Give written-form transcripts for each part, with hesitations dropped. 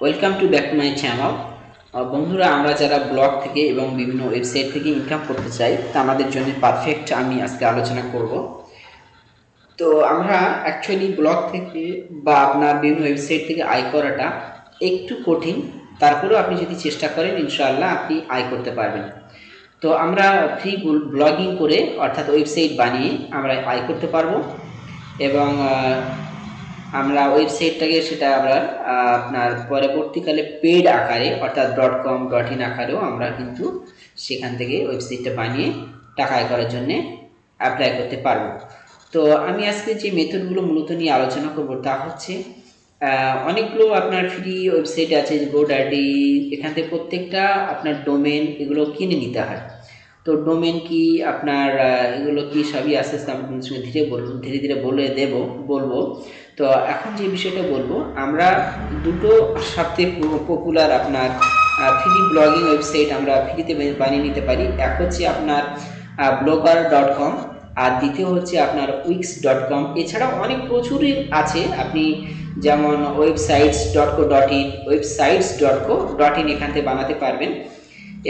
Welcome to back to my channel. বন্ধুরা, আমরা যারা ব্লগ থেকে এবং বিভিন্ন ওয়েবসাইট থেকে ইনকাম করতে চাই তা আমাদের জন্য পারফেক্ট আমি আজকে আলোচনা করব। তো আমরা অ্যাকচুয়ালি ব্লগ থেকে বা আপনার বিভিন্ন ওয়েবসাইট থেকে আয় করাটা একটু কঠিন, তারপরেও আপনি যদি চেষ্টা করেন ইনশাআল্লাহ আপনি আয় করতে পারবেন। তো আমরা ফ্রি ব্লগিং করে অর্থাৎ ওয়েবসাইট বানিয়ে আমরা আয় করতে পারবো এবং আমরা ওয়েবসাইটটাকে সেটা আমরা আপনার পরবর্তীকালে পেড আকারে অর্থাৎ .com.in আকারেও আমরা কিন্তু সেখান থেকে ওয়েবসাইটটা বানিয়ে টাকা আয় করার জন্যে অ্যাপ্লাই করতে পারবো। তো আমি আজকে যে মেথডগুলো মূলত নিয়ে আলোচনা করব তা হচ্ছে অনেকগুলো আপনার ফ্রি ওয়েবসাইট আছে, গোডাডি, এখান থেকে প্রত্যেকটা আপনার ডোমেন এগুলো কিনে নিতে হয়। তো ডোমেন কি আপনার এগুলো কি সবই আস্তে আস্তে আমি আপনাদের সঙ্গে ধীরে ধীরে বলবো। তো এখন যে বিষয়টা বলবো, আমরা দুটো সবথেকে পপুলার আপনার ফ্রি ব্লগিং ওয়েবসাইট আমরা ফ্রিতে বানিয়ে নিতে পারি। এক হচ্ছে আপনার blogger.com আর দ্বিতীয় হচ্ছে আপনার wix.com। এছাড়াও অনেক প্রচুরই আছে, আপনি যেমন websites.co.in এখান থেকে বানাতে পারবেন।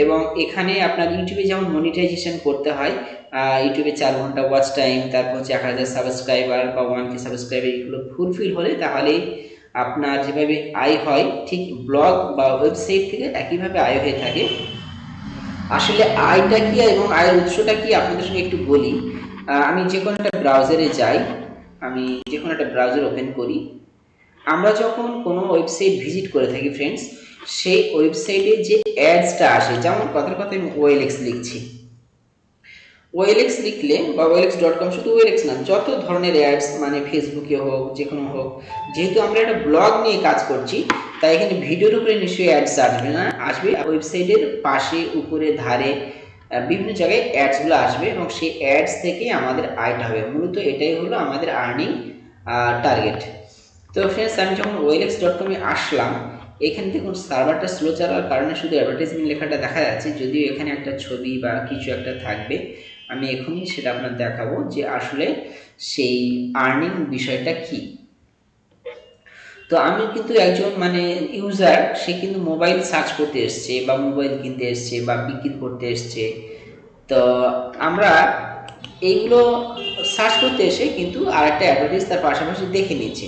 এবং এখানে আপনার ইউটিউবে যেমন মনিটাইজেশন করতে হয়, ইউটিউবে 4 ঘন্টা ওয়াচ টাইম, তারপর হচ্ছে 1000 সাবস্ক্রাইবার বা 1K সাবস্ক্রাইবার এগুলো ফুলফিল হলে তাহলে আপনার যেভাবে আয় হয় ঠিক ব্লগ বা ওয়েবসাইট থেকে একইভাবে আয় হয়ে থাকে। আসলে আয়টা কি এবং আয়ের উৎসটা কি আপনাদের সঙ্গে একটু বলি। আমি যে কোনো একটা ব্রাউজারে যাই, আমি যে কোনো একটা ব্রাউজার ওপেন করি। আমরা যখন কোনো ওয়েবসাইট ভিজিট করে থাকি ফ্রেন্ডস, সেই ওয়েবসাইটে যে অ্যাডসটা আসে, যেমন কথার কথা আমি ওয়েলএক্স লিখছি, ওয়েলএক্স লিখলে বা ওয়েলএক্স.com, শুধু ওয়েলএক্স না, যত ধরনের অ্যাডস মানে ফেসবুকে হোক যে কোনো হোক, যেহেতু আমরা একটা ব্লগ নিয়ে কাজ করছি তাই এখানে ভিডিওর উপরে নিশ্চয়ই অ্যাডস আসবে না, আসবে ওয়েবসাইটের পাশে উপরে ধারে বিভিন্ন জায়গায় অ্যাডসগুলো আসবে এবং সেই অ্যাডস থেকে আমাদের আয়টা হবে। মূলত এটাই হলো আমাদের আর্নিং টার্গেট। তো ফ্রেন্ডস, আমি যখন ওয়েলএক্স.com-এ আসলাম, এখানে দেখুন সার্ভারটা স্লো চলার কারণে শুধু অ্যাডভার্টাইজমেন্ট লেখাটা দেখা যাচ্ছে, যদিও এখানে একটা ছবি বা কিছু একটা থাকবে। আমি এখনই সেটা আপনার দেখাবো যে আসলে সেই আর্নিং বিষয়টা কি। তো আমি কিন্তু একজন মানে ইউজার, সে কিন্তু মোবাইল সার্চ করতে এসছে বা মোবাইল কিনতে এসছে বা বিক্রি করতে এসছে। তো আমরা এইগুলো সার্চ করতে এসে কিন্তু আর একটা অ্যাডভার্টাইজ তার পাশাপাশি দেখে নিচ্ছি,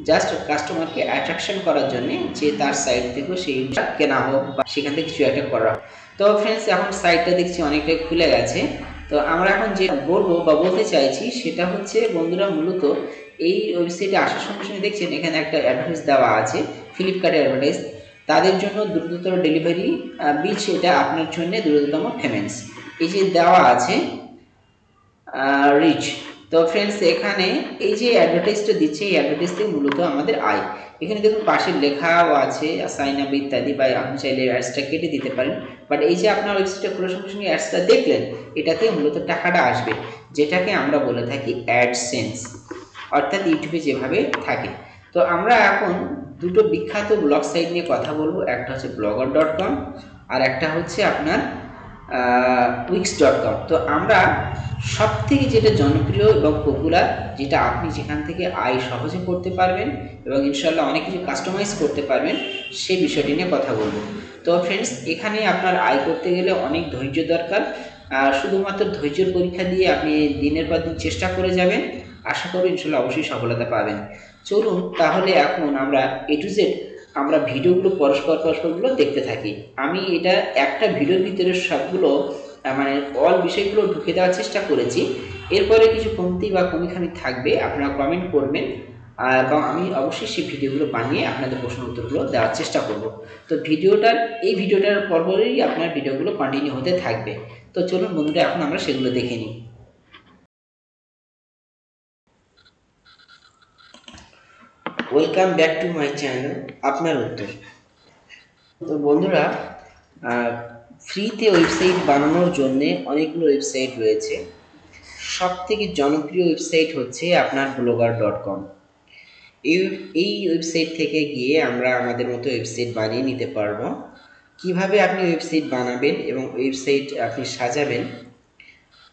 জাস্ট কাস্টমারকে অ্যাট্রাকশন করার জন্য, যে তার সাইট থেকেও সেই কেনা হোক বা সেখান থেকে কিছু একটা করা হোক। তো ফ্রেন্ডস, এখন সাইটটা দেখছি অনেকটাই খুলে গেছে। তো আমরা এখন যে বলবো বা বলতে চাইছি সেটা হচ্ছে, বন্ধুরা মূলত এই ওয়েবসাইটে আসার সঙ্গে সঙ্গে দেখছেন এখানে একটা অ্যাডভার্টাইজ দেওয়া আছে, ফ্লিপকার্টের অ্যাডভার্টাইজ। তাদের জন্য দ্রুততর ডেলিভারি বিচ, এটা আপনার জন্য দ্রুততম পেমেন্টস, এই যে দেওয়া আছে রিচ। তো ফ্রেন্ডস, এখানে এই যে অ্যাডভার্টাইজটা দিচ্ছে, এই অ্যাডভার্টাইজ থেকে মূলত আমাদের আয়। এখানে দেখুন পাশে লেখাও আছে সাইন আপ ইত্যাদি, বা আপনি চাইলে অ্যাডসটা কেটে দিতে পারেন। বাট এই যে আপনার ওয়েবসাইটটা খোলার সঙ্গে সঙ্গে অ্যাডসটা দেখলেন, এটাতে মূলত টাকাটা আসবে, যেটাকে আমরা বলে থাকি অ্যাডসেন্স, অর্থাৎ ইউটিউবে যেভাবে থাকে। তো আমরা এখন দুটো বিখ্যাত ব্লগ সাইট নিয়ে কথা বলবো, একটা হচ্ছে blogger.com আর একটা হচ্ছে আপনার wix.com। তো আমরা সব থেকে যেটা জনপ্রিয় এবং পপুলার, যেটা আপনি যেখান থেকে আয় সহজে করতে পারবেন এবং ইনশাল্লাহ অনেক কিছু কাস্টমাইজ করতে পারবেন, সেই বিষয়টি নিয়ে কথা বলবো। তো ফ্রেন্ডস, এখানে আপনার আয় করতে গেলে অনেক ধৈর্য দরকার। শুধুমাত্র ধৈর্যের পরীক্ষা দিয়ে আপনি দিনের পর দিন চেষ্টা করে যাবেন, আশা করি ইনশাল্লাহ অবশ্যই সফলতা পাবেন। চলুন তাহলে এখন আমরা এ টু জেড আমরা ভিডিওগুলো পরস্পরগুলো দেখতে থাকি। আমি এটা একটা ভিডিওর ভিতরে সবগুলো মানে অল বিষয়গুলো ঢুকে দেওয়ার চেষ্টা করেছি। এরপরে কিছু কমতি বা কমিখামি থাকবে, আপনারা কমেন্ট করবেন এবং আমি অবশ্যই সেই ভিডিওগুলো বানিয়ে আপনাদের প্রশ্ন উত্তরগুলো দেওয়ার চেষ্টা করব। তো এই ভিডিওটার পরপরই আপনার ভিডিওগুলো কন্টিনিউ হতে থাকবে। তো চলুন বন্ধুরা, এখন আমরা সেগুলো দেখে নিই। Welcome back to my channel, আপনার উত্তর। তো বন্ধুরা, ফ্রিতে ওয়েবসাইট বানানোর জন্য অনেকগুলো ওয়েবসাইট রয়েছে। সব থেকে জনপ্রিয় ওয়েবসাইট হচ্ছে আপনার blogger.com। এই এই ওয়েবসাইট থেকে গিয়ে আমরা আমাদের মতো ওয়েবসাইট বানিয়ে নিতে পারবো। কিভাবে আপনি ওয়েবসাইট বানাবেন এবং ওয়েবসাইট আপনি সাজাবেন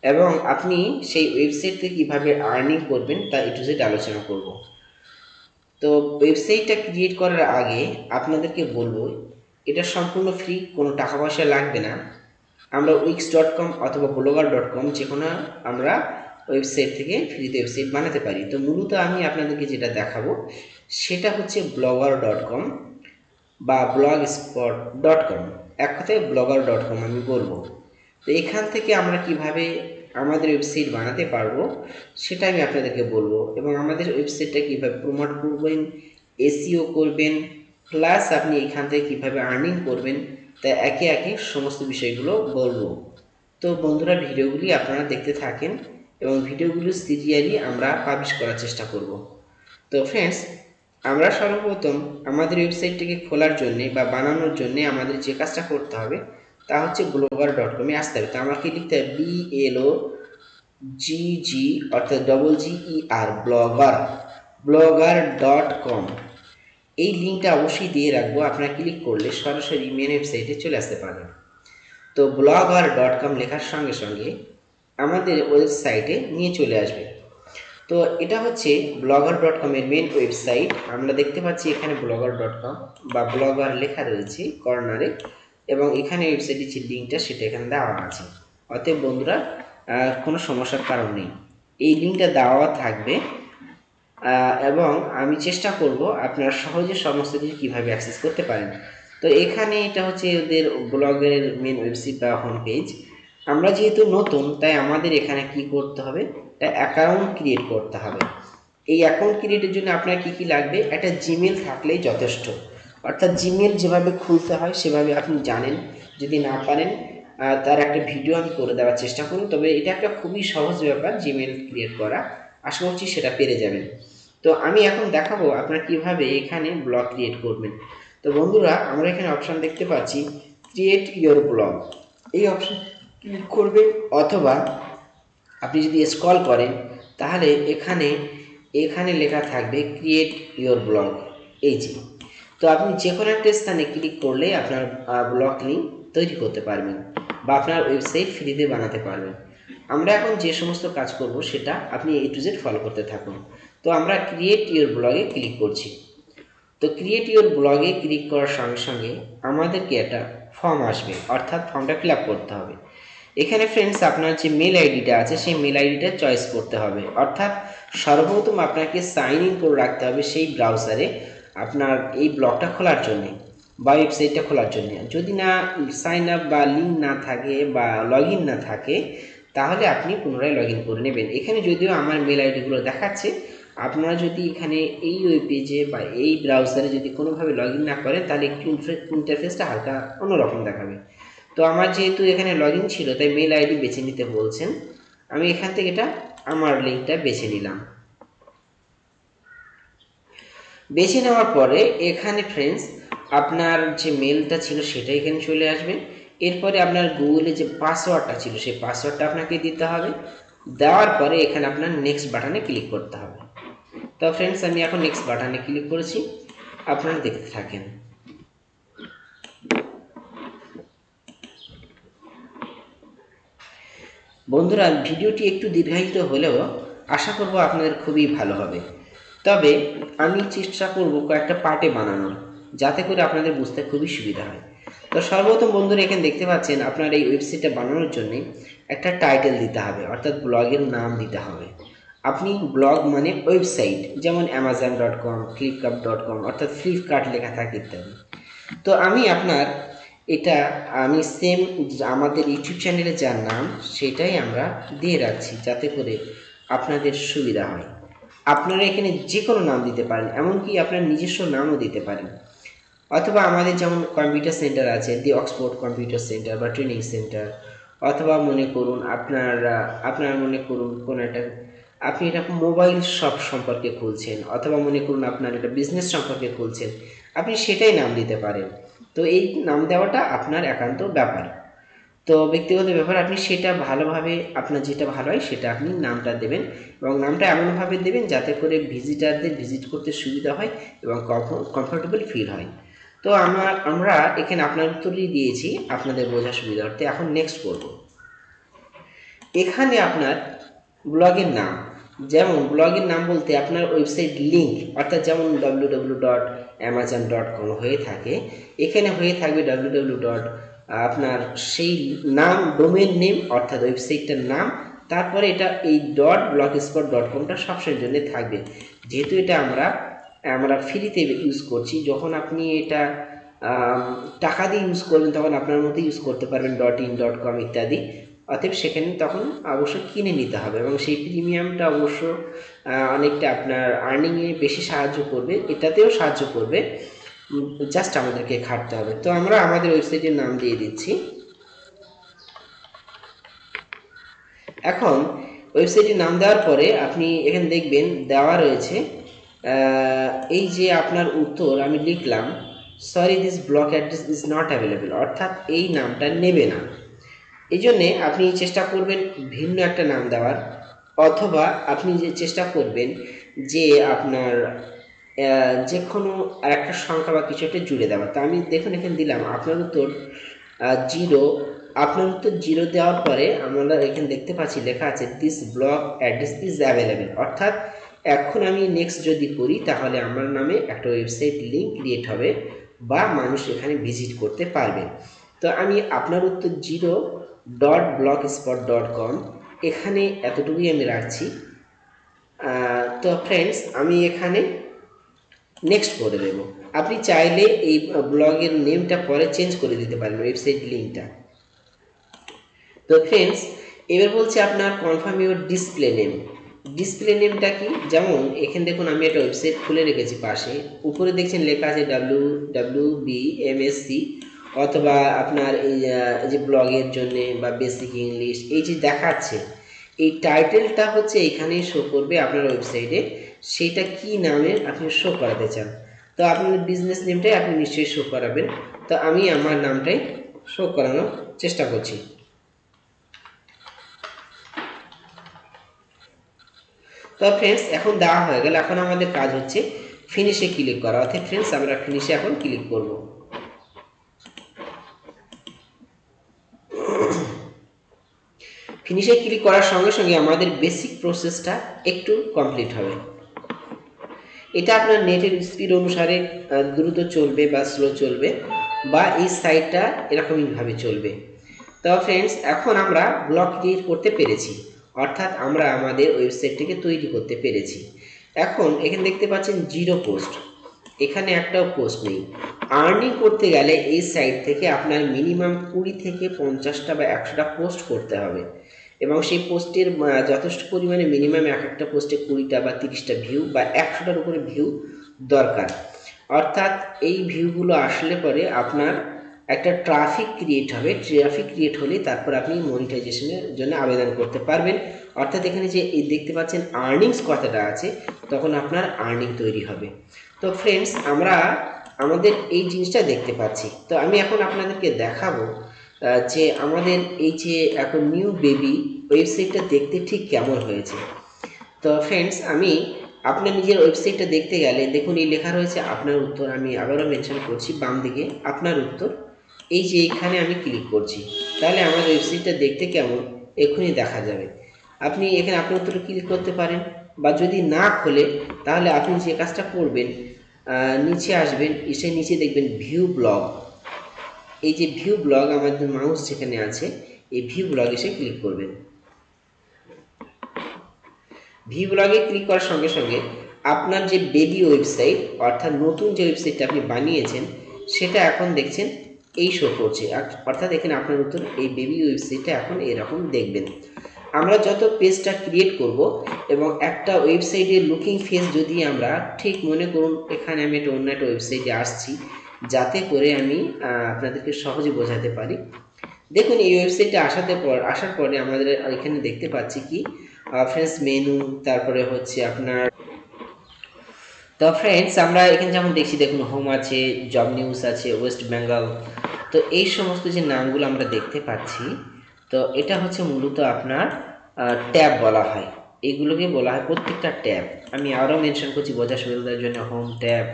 এবং আপনি সেই ওয়েবসাইট থেকে কীভাবে আর্নিং করবেন তা এ টু জেড আলোচনা করব। তো ওয়েবসাইটটা ক্রিয়েট করার আগে আপনাদেরকে বলবো, এটা সম্পূর্ণ ফ্রি, কোনো টাকা পয়সা লাগবে না। আমরা wix.com অথবা blogger.com যে কোনো আমরা ওয়েবসাইট থেকে ফ্রিতে ওয়েবসাইট বানাতে পারি। তো মূলত আমি আপনাদেরকে যেটা দেখাবো সেটা হচ্ছে blogger.com বা blogspot.com, এক কথায় blogger.com আমি বলবো। তো এখান থেকে আমরা কিভাবে আমাদের ওয়েবসাইট বানাতে পারবো সেটা আমি আপনাদেরকে বলবো, এবং আমাদের ওয়েবসাইটটা কীভাবে প্রমোট করবেন, এসইও করবেন, প্লাস আপনি এখান থেকে কীভাবে আর্নিং করবেন, তা একে একে সমস্ত বিষয়গুলো বলবো। তো বন্ধুরা, ভিডিওগুলি আপনারা দেখতে থাকেন এবং ভিডিওগুলো সিরিয়ালি আমরা পাবলিশ করার চেষ্টা করব। তো ফ্রেন্ডস, আমরা সর্বপ্রথম আমাদের ওয়েবসাইটটিকে খোলার জন্যে বা বানানোর জন্যে আমাদের যে কাজটা করতে হবে তা হচ্ছে blogger.com এ আসতে হবে। তো আমাকে লিখতে হবে BLOGG অর্থাৎ GER blogger.com। এই লিঙ্কটা অবশ্যই দিয়ে রাখবো, আপনারা ক্লিক করলে সরাসরি মেন ওয়েবসাইটে চলে আসতে পারবেন। তো blogger.com লেখার সঙ্গে সঙ্গে আমাদের ওয়েবসাইটে নিয়ে চলে আসবে। তো এটা হচ্ছে blogger.com এর মেন ওয়েবসাইট। আমরা দেখতে পাচ্ছি এখানে blogger.com বা ব্লগার লেখা রয়েছে কর্নারে, এবং এখানে ওয়েবসাইটের যে লিঙ্কটা সেটা এখানে দেওয়া আছে। অতএব বন্ধুরা, কোনো সমস্যার কারণ নেই, এই লিঙ্কটা দেওয়া থাকবে। এবং আমি চেষ্টা করব আপনারা সহজে সমস্ত কিছু কীভাবে অ্যাক্সেস করতে পারেন। তো এখানে এটা হচ্ছে ওদের ব্লগের মেন ওয়েবসাইট বা হোম পেজ। আমরা যেহেতু নতুন, তাই আমাদের এখানে কি করতে হবে, একটা অ্যাকাউন্ট ক্রিয়েট করতে হবে। এই অ্যাকাউন্ট ক্রিয়েটের জন্য আপনার কি কি লাগবে, একটা জিমেল থাকলেই যথেষ্ট। অর্থাৎ জিমেল যেভাবে খুলতে হয় সেভাবে আপনি জানেন, যদি না পারেন তার একটা ভিডিও আমি করে দেওয়ার চেষ্টা করুন। তবে এটা একটা খুবই সহজ ব্যাপার জিমেল ক্রিয়েট করা, আশা করছি সেটা পেরে যাবেন। তো আমি এখন দেখাবো আপনারা কিভাবে এখানে ব্লগ ক্রিয়েট করবেন। তো বন্ধুরা, আমরা এখানে অপশান দেখতে পাচ্ছি ক্রিয়েট ইয়োর ব্লগ, এই অপশান ক্লিক করবেন, অথবা আপনি যদি স্ক্রল করেন তাহলে এখানে লেখা থাকবে ক্রিয়েট ইয়োর ব্লগ, এই যে। তো আপনি যে কোনো একটা স্থানে ক্লিক করলে আপনার ব্লগ লিঙ্ক তৈরি করতে পারবেন বা আপনার ওয়েবসাইট ফ্রিতে বানাতে পারবেন। আমরা এখন যে সমস্ত কাজ করব সেটা আপনি A to Z ফলো করতে থাকুন। তো আমরা ক্রিয়েট ইয়োর ব্লগে ক্লিক করছি। তো ক্রিয়েট ইয়োর ব্লগে ক্লিক করার সঙ্গে সঙ্গে আমাদেরকে একটা ফর্ম আসবে, অর্থাৎ ফর্মটা ফিল আপ করতে হবে। এখানে ফ্রেন্ডস আপনার যে মেল আইডিটা আছে সেই মেল আইডিটা চয়েস করতে হবে, অর্থাৎ সর্বপ্রথম আপনাকে সাইন ইন করে রাখতে হবে সেই ব্রাউজারে আপনার এই ব্লগটা খোলার জন্যে বা ওয়েবসাইটটা খোলার জন্যে। যদি না সাইন আপ বা লিঙ্ক না থাকে বা লগ ইন না থাকে তাহলে আপনি পুনরায় লগ ইন করে নেবেন। এখানে যদিও আমার মেল আইডিগুলো দেখাচ্ছে, আপনারা যদি এখানে এই ওয়েব পেজে বা এই ব্রাউজারে যদি কোনোভাবে লগ ইন না করেন তাহলে একটু ইন্টারফেসটা হালকা অন্যরকম দেখাবে। তো আমার যেহেতু এখানে লগ ইন ছিল তাই মেল আইডি বেছে নিতে বলছেন, আমি এখান থেকে এটা আমার লিঙ্কটা বেছে নিলাম। বেছে নেওয়ার পরে এখানে ফ্রেন্ডস আপনার যে মেলটা ছিল সেটা এখানে চলে আসবে। এরপরে আপনার গুগলে যে পাসওয়ার্ডটা ছিল সেই পাসওয়ার্ডটা আপনাকে দিতে হবে। দেওয়ার পরে এখানে আপনার নেক্সট বাটনে ক্লিক করতে হবে। তো ফ্রেন্ডস, আমি এখন নেক্সট বাটনে ক্লিক করেছি, আপনারা দেখতে থাকেন। বন্ধুরা, ভিডিওটি একটু দীর্ঘায়িত হলেও আশা করব আপনাদের খুবই ভালো হবে। তবে আমি চেষ্টা করব কয়েকটা পার্টে বানানোর, যাতে করে আপনাদের বুঝতে খুবই সুবিধা হয়। তো সর্বপ্রথম বন্ধুরা, এখানে দেখতে পাচ্ছেন আপনার এই ওয়েবসাইটটা বানানোর জন্য একটা টাইটেল দিতে হবে, অর্থাৎ ব্লগের নাম দিতে হবে। আপনি ব্লগ মানে ওয়েবসাইট, যেমন amazon.com, flipkart.com অর্থাৎ ফ্লিপকার্ট লেখা থাকে ইত্যাদি। তো আমি সেম আমাদের ইউটিউব চ্যানেলে যার নাম সেটাই আমরা দিয়ে রাখছি, যাতে করে আপনাদের সুবিধা হয়। আপনারা এখানে যে কোনো নাম দিতে পারেন, এমনকি আপনার নিজস্ব নামও দিতে পারেন। অথবা আমাদের যেমন কম্পিউটার সেন্টার আছে, দি অক্সফোর্ড কম্পিউটার সেন্টার বা ট্রেনিং সেন্টার, অথবা মনে করুন আপনার মনে করুন কোনো একটা আপনি এটা মোবাইল শপ সম্পর্কে খুলছেন, অথবা মনে করুন আপনার একটা বিজনেস সম্পর্কে খুলছেন, আপনি সেটাই নাম দিতে পারেন। তো এই নাম দেওয়াটা আপনার একান্ত ব্যাপার, তো ব্যক্তিগত ব্যাপার। আপনি সেটা ভালোভাবে আপনার যেটা ভালো হয় সেটা আপনি নামটা দেবেন, এবং নামটা এমনভাবে দেবেন যাতে করে ভিজিটারদের ভিজিট করতে সুবিধা হয় এবং কমফোর্টেবল ফিল হয়। তো আমরা এখানে আপনার উত্তরই দিয়েছি আপনাদের বোঝার সুবিধার্থে। এখন নেক্সট করব। এখানে আপনার ব্লগের নাম, যেমন ব্লগের নাম বলতে আপনার ওয়েবসাইট লিঙ্ক, অর্থাৎ যেমন www.amazon.com হয়ে থাকে, এখানে হয়ে থাকবে www. আপনার সেই নাম, ডোমেন নেম অর্থাৎ ওয়েবসাইটটার নাম, তারপরে এটা এই .blogspot.comটা সবসময়ের জন্য থাকবে। যেহেতু এটা আমরা ফ্রিতে ইউজ করছি, যখন আপনি এটা টাকা দিয়ে ইউজ করবেন তখন আপনার মতো ইউজ করতে পারবেন .in.com ইত্যাদি। অতএব সেখানে তখন অবশ্যই কিনে নিতে হবে, এবং সেই প্রিমিয়ামটা অবশ্য অনেকটা আপনার আর্নিংয়ে বেশি সাহায্য করবে, এটাতেও সাহায্য করবে, জাস্ট আমাদেরকে খাটতে হবে। তো আমরা আমাদের ওয়েবসাইটের নাম দিয়ে দিচ্ছি। এখন ওয়েবসাইটের নাম দেওয়ার পরে আপনি এখানে দেখবেন দেওয়া রয়েছে এই যে আপনার উত্তর আমি লিখলাম, sorry this block address is not available, অর্থাৎ এই নামটা নেবে না। এই জন্যে আপনি চেষ্টা করবেন ভিন্ন একটা নাম দেওয়ার, অথবা আপনি যে চেষ্টা করবেন যে আপনার যে কোনো আর একটা সংখ্যা বা কিছু একটা জুড়ে দেওয়া। তো আমি দেখুন এখানে দিলাম আপনার উত্তর 0, আপনার উত্তর 0 দেওয়ার পরে আমরা এখানে দেখতে পাচ্ছি লেখা আছে this block address is available, অর্থাৎ এখন আমি নেক্সট যদি করি তাহলে আমার নামে একটা ওয়েবসাইট লিঙ্ক ক্রিয়েট হবে বা মানুষ এখানে ভিজিট করতে পারবে। তো আমি আপনার উত্তর 0.blogspot.com এখানে এতটুকুই আমি রাখছি। তো ফ্রেন্ডস আমি এখানে নেক্সট করে দেব। আপনি চাইলে এই ব্লগের নেমটা পরে চেঞ্জ করে দিতে পারেন, ওয়েবসাইট লিঙ্কটা। তো ফ্রেন্ডস এবার বলছে আপনার confirm your display name. Display নেমটা কি, যেমন এখানে দেখুন আমি একটা ওয়েবসাইট খুলে রেখেছি, পাশে উপরে দেখছেন লেখা আছে WWBMSC, অথবা আপনার এই যে ব্লগের জন্য বা বেসিক ইংলিশ, এই যে দেখাচ্ছে এই টাইটেলটা হচ্ছে এখানেই শো করবে আপনার ওয়েবসাইটে, সেইটা কি নামে আপনি শো করাতে চান। তো আপনার বিজনেস নেমটাই আপনি নিশ্চয়ই শো করাবেন। তো আমি আমার নামটাই শো করানোর চেষ্টা করছি। তো ফ্রেন্ডস এখন দেওয়া হয়ে গেল, এখন আমাদের কাজ হচ্ছে ফিনিশে ক্লিক করা, অর্থাৎ ফ্রেন্ডস আমরা ফিনিশে এখন ক্লিক করব। ফিনিশে ক্লিক করার সঙ্গে সঙ্গে আমাদের বেসিক প্রসেসটা একটু কমপ্লিট হবে। এটা আপনার নেটের স্পিড অনুসারে দ্রুত চলবে বা স্লো চলবে, বা এই সাইটটা এরকমইভাবে চলবে। তো ফ্রেন্ডস এখন আমরা ব্লগ ক্রিয়েট করতে পেরেছি, অর্থাৎ আমরা আমাদের ওয়েবসাইটটিকে তৈরি করতে পেরেছি। এখন এখানে দেখতে পাচ্ছেন 0 পোস্ট, এখানে একটাও পোস্ট নেই। আর্নিং করতে গেলে এই সাইট থেকে আপনার মিনিমাম 20 থেকে 50টা বা 100টা পোস্ট করতে হবে, এবং সেই পোস্টের যথেষ্ট পরিমাণে মিনিমাম এক একটা পোস্টে 20টা বা 30টা ভিউ বা 100টার উপরে ভিউ দরকার। অর্থাৎ এই ভিউগুলো আসলে পরে আপনার একটা ট্রাফিক ক্রিয়েট হবে, ট্রাফিক ক্রিয়েট হলে তারপর আপনি মনিটাইজেশনের জন্য আবেদন করতে পারবেন। অর্থাৎ এখানে যে এই দেখতে পাচ্ছেন আর্নিংস কথাটা আছে, তখন আপনার আর্নিং তৈরি হবে। তো ফ্রেন্ডস আমরা আমাদের এই জিনিসটা দেখতে পাচ্ছি। তো আমি এখন আপনাদেরকে দেখাবো যে আমাদের এই যে এখন নিউ বেবি ওয়েবসাইটটা দেখতে ঠিক কেমন হয়েছে। তো ফ্রেন্ডস আমি আপনার নিজের ওয়েবসাইটটা দেখতে গেলে দেখুন এই লেখা রয়েছে আপনার উত্তর, আমি আবারও মেনশন করছি বাম দিকে আপনার উত্তর, এই যে এইখানে আমি ক্লিক করছি, তাহলে আমার ওয়েবসাইটটা দেখতে কেমন এক্ষুনি দেখা যাবে। আপনি এখানে আপনার উত্তরে ক্লিক করতে পারেন, বা যদি না খোলে তাহলে আপনি যে কাজটা করবেন নিচে আসবেন, এসে নিচে দেখবেন ভিউ ব্লগ, এই যে ভিউ ব্লগ আমাদের মাউস যেখানে আছে এই ভিউ ব্লগ এসে ক্লিক করবেন। ভিউ ব্লগে ক্লিক করার সঙ্গে সঙ্গে আপনার যে বেবি ওয়েবসাইট, অর্থাৎ নতুন যে ওয়েবসাইটটা আপনি বানিয়েছেন সেটা এখন দেখছেন এই শো করছে, অর্থাৎ এখানে আপনার উত্তর এই বেবি ওয়েবসাইটটা এখন এরকম দেখবেন। আমরা যত পেজটা ক্রিয়েট করব এবং একটা ওয়েবসাইটের লুকিং ফেস যদি আমরা ঠিক মনে করুন, এখানে আমি একটা অন্য একটা ওয়েবসাইটে আসছি যাতে করে আমি আপনাদেরকে সহজে বোঝাতে পারি। দেখুন এই ওয়েবসাইটে আসার পরে আমাদের এখানে দেখতে পাচ্ছি কি ফ্রেন্ডস মেনু, তারপরে হচ্ছে আপনার, তো ফ্রেন্ডস আমরা এখানে যেমন দেখছি দেখুন হোম আছে, জব নিউজ আছে, ওয়েস্ট বেঙ্গল, তো এই সমস্ত যে নামগুলো আমরা দেখতে পাচ্ছি, তো এটা হচ্ছে মূলত আপনার ট্যাব বলা হয়, এইগুলোকে বলা হয় প্রত্যেকটা ট্যাব। আমি আরও মেনশন করছি বোঝার সুবিধার জন্য, হোম ট্যাব,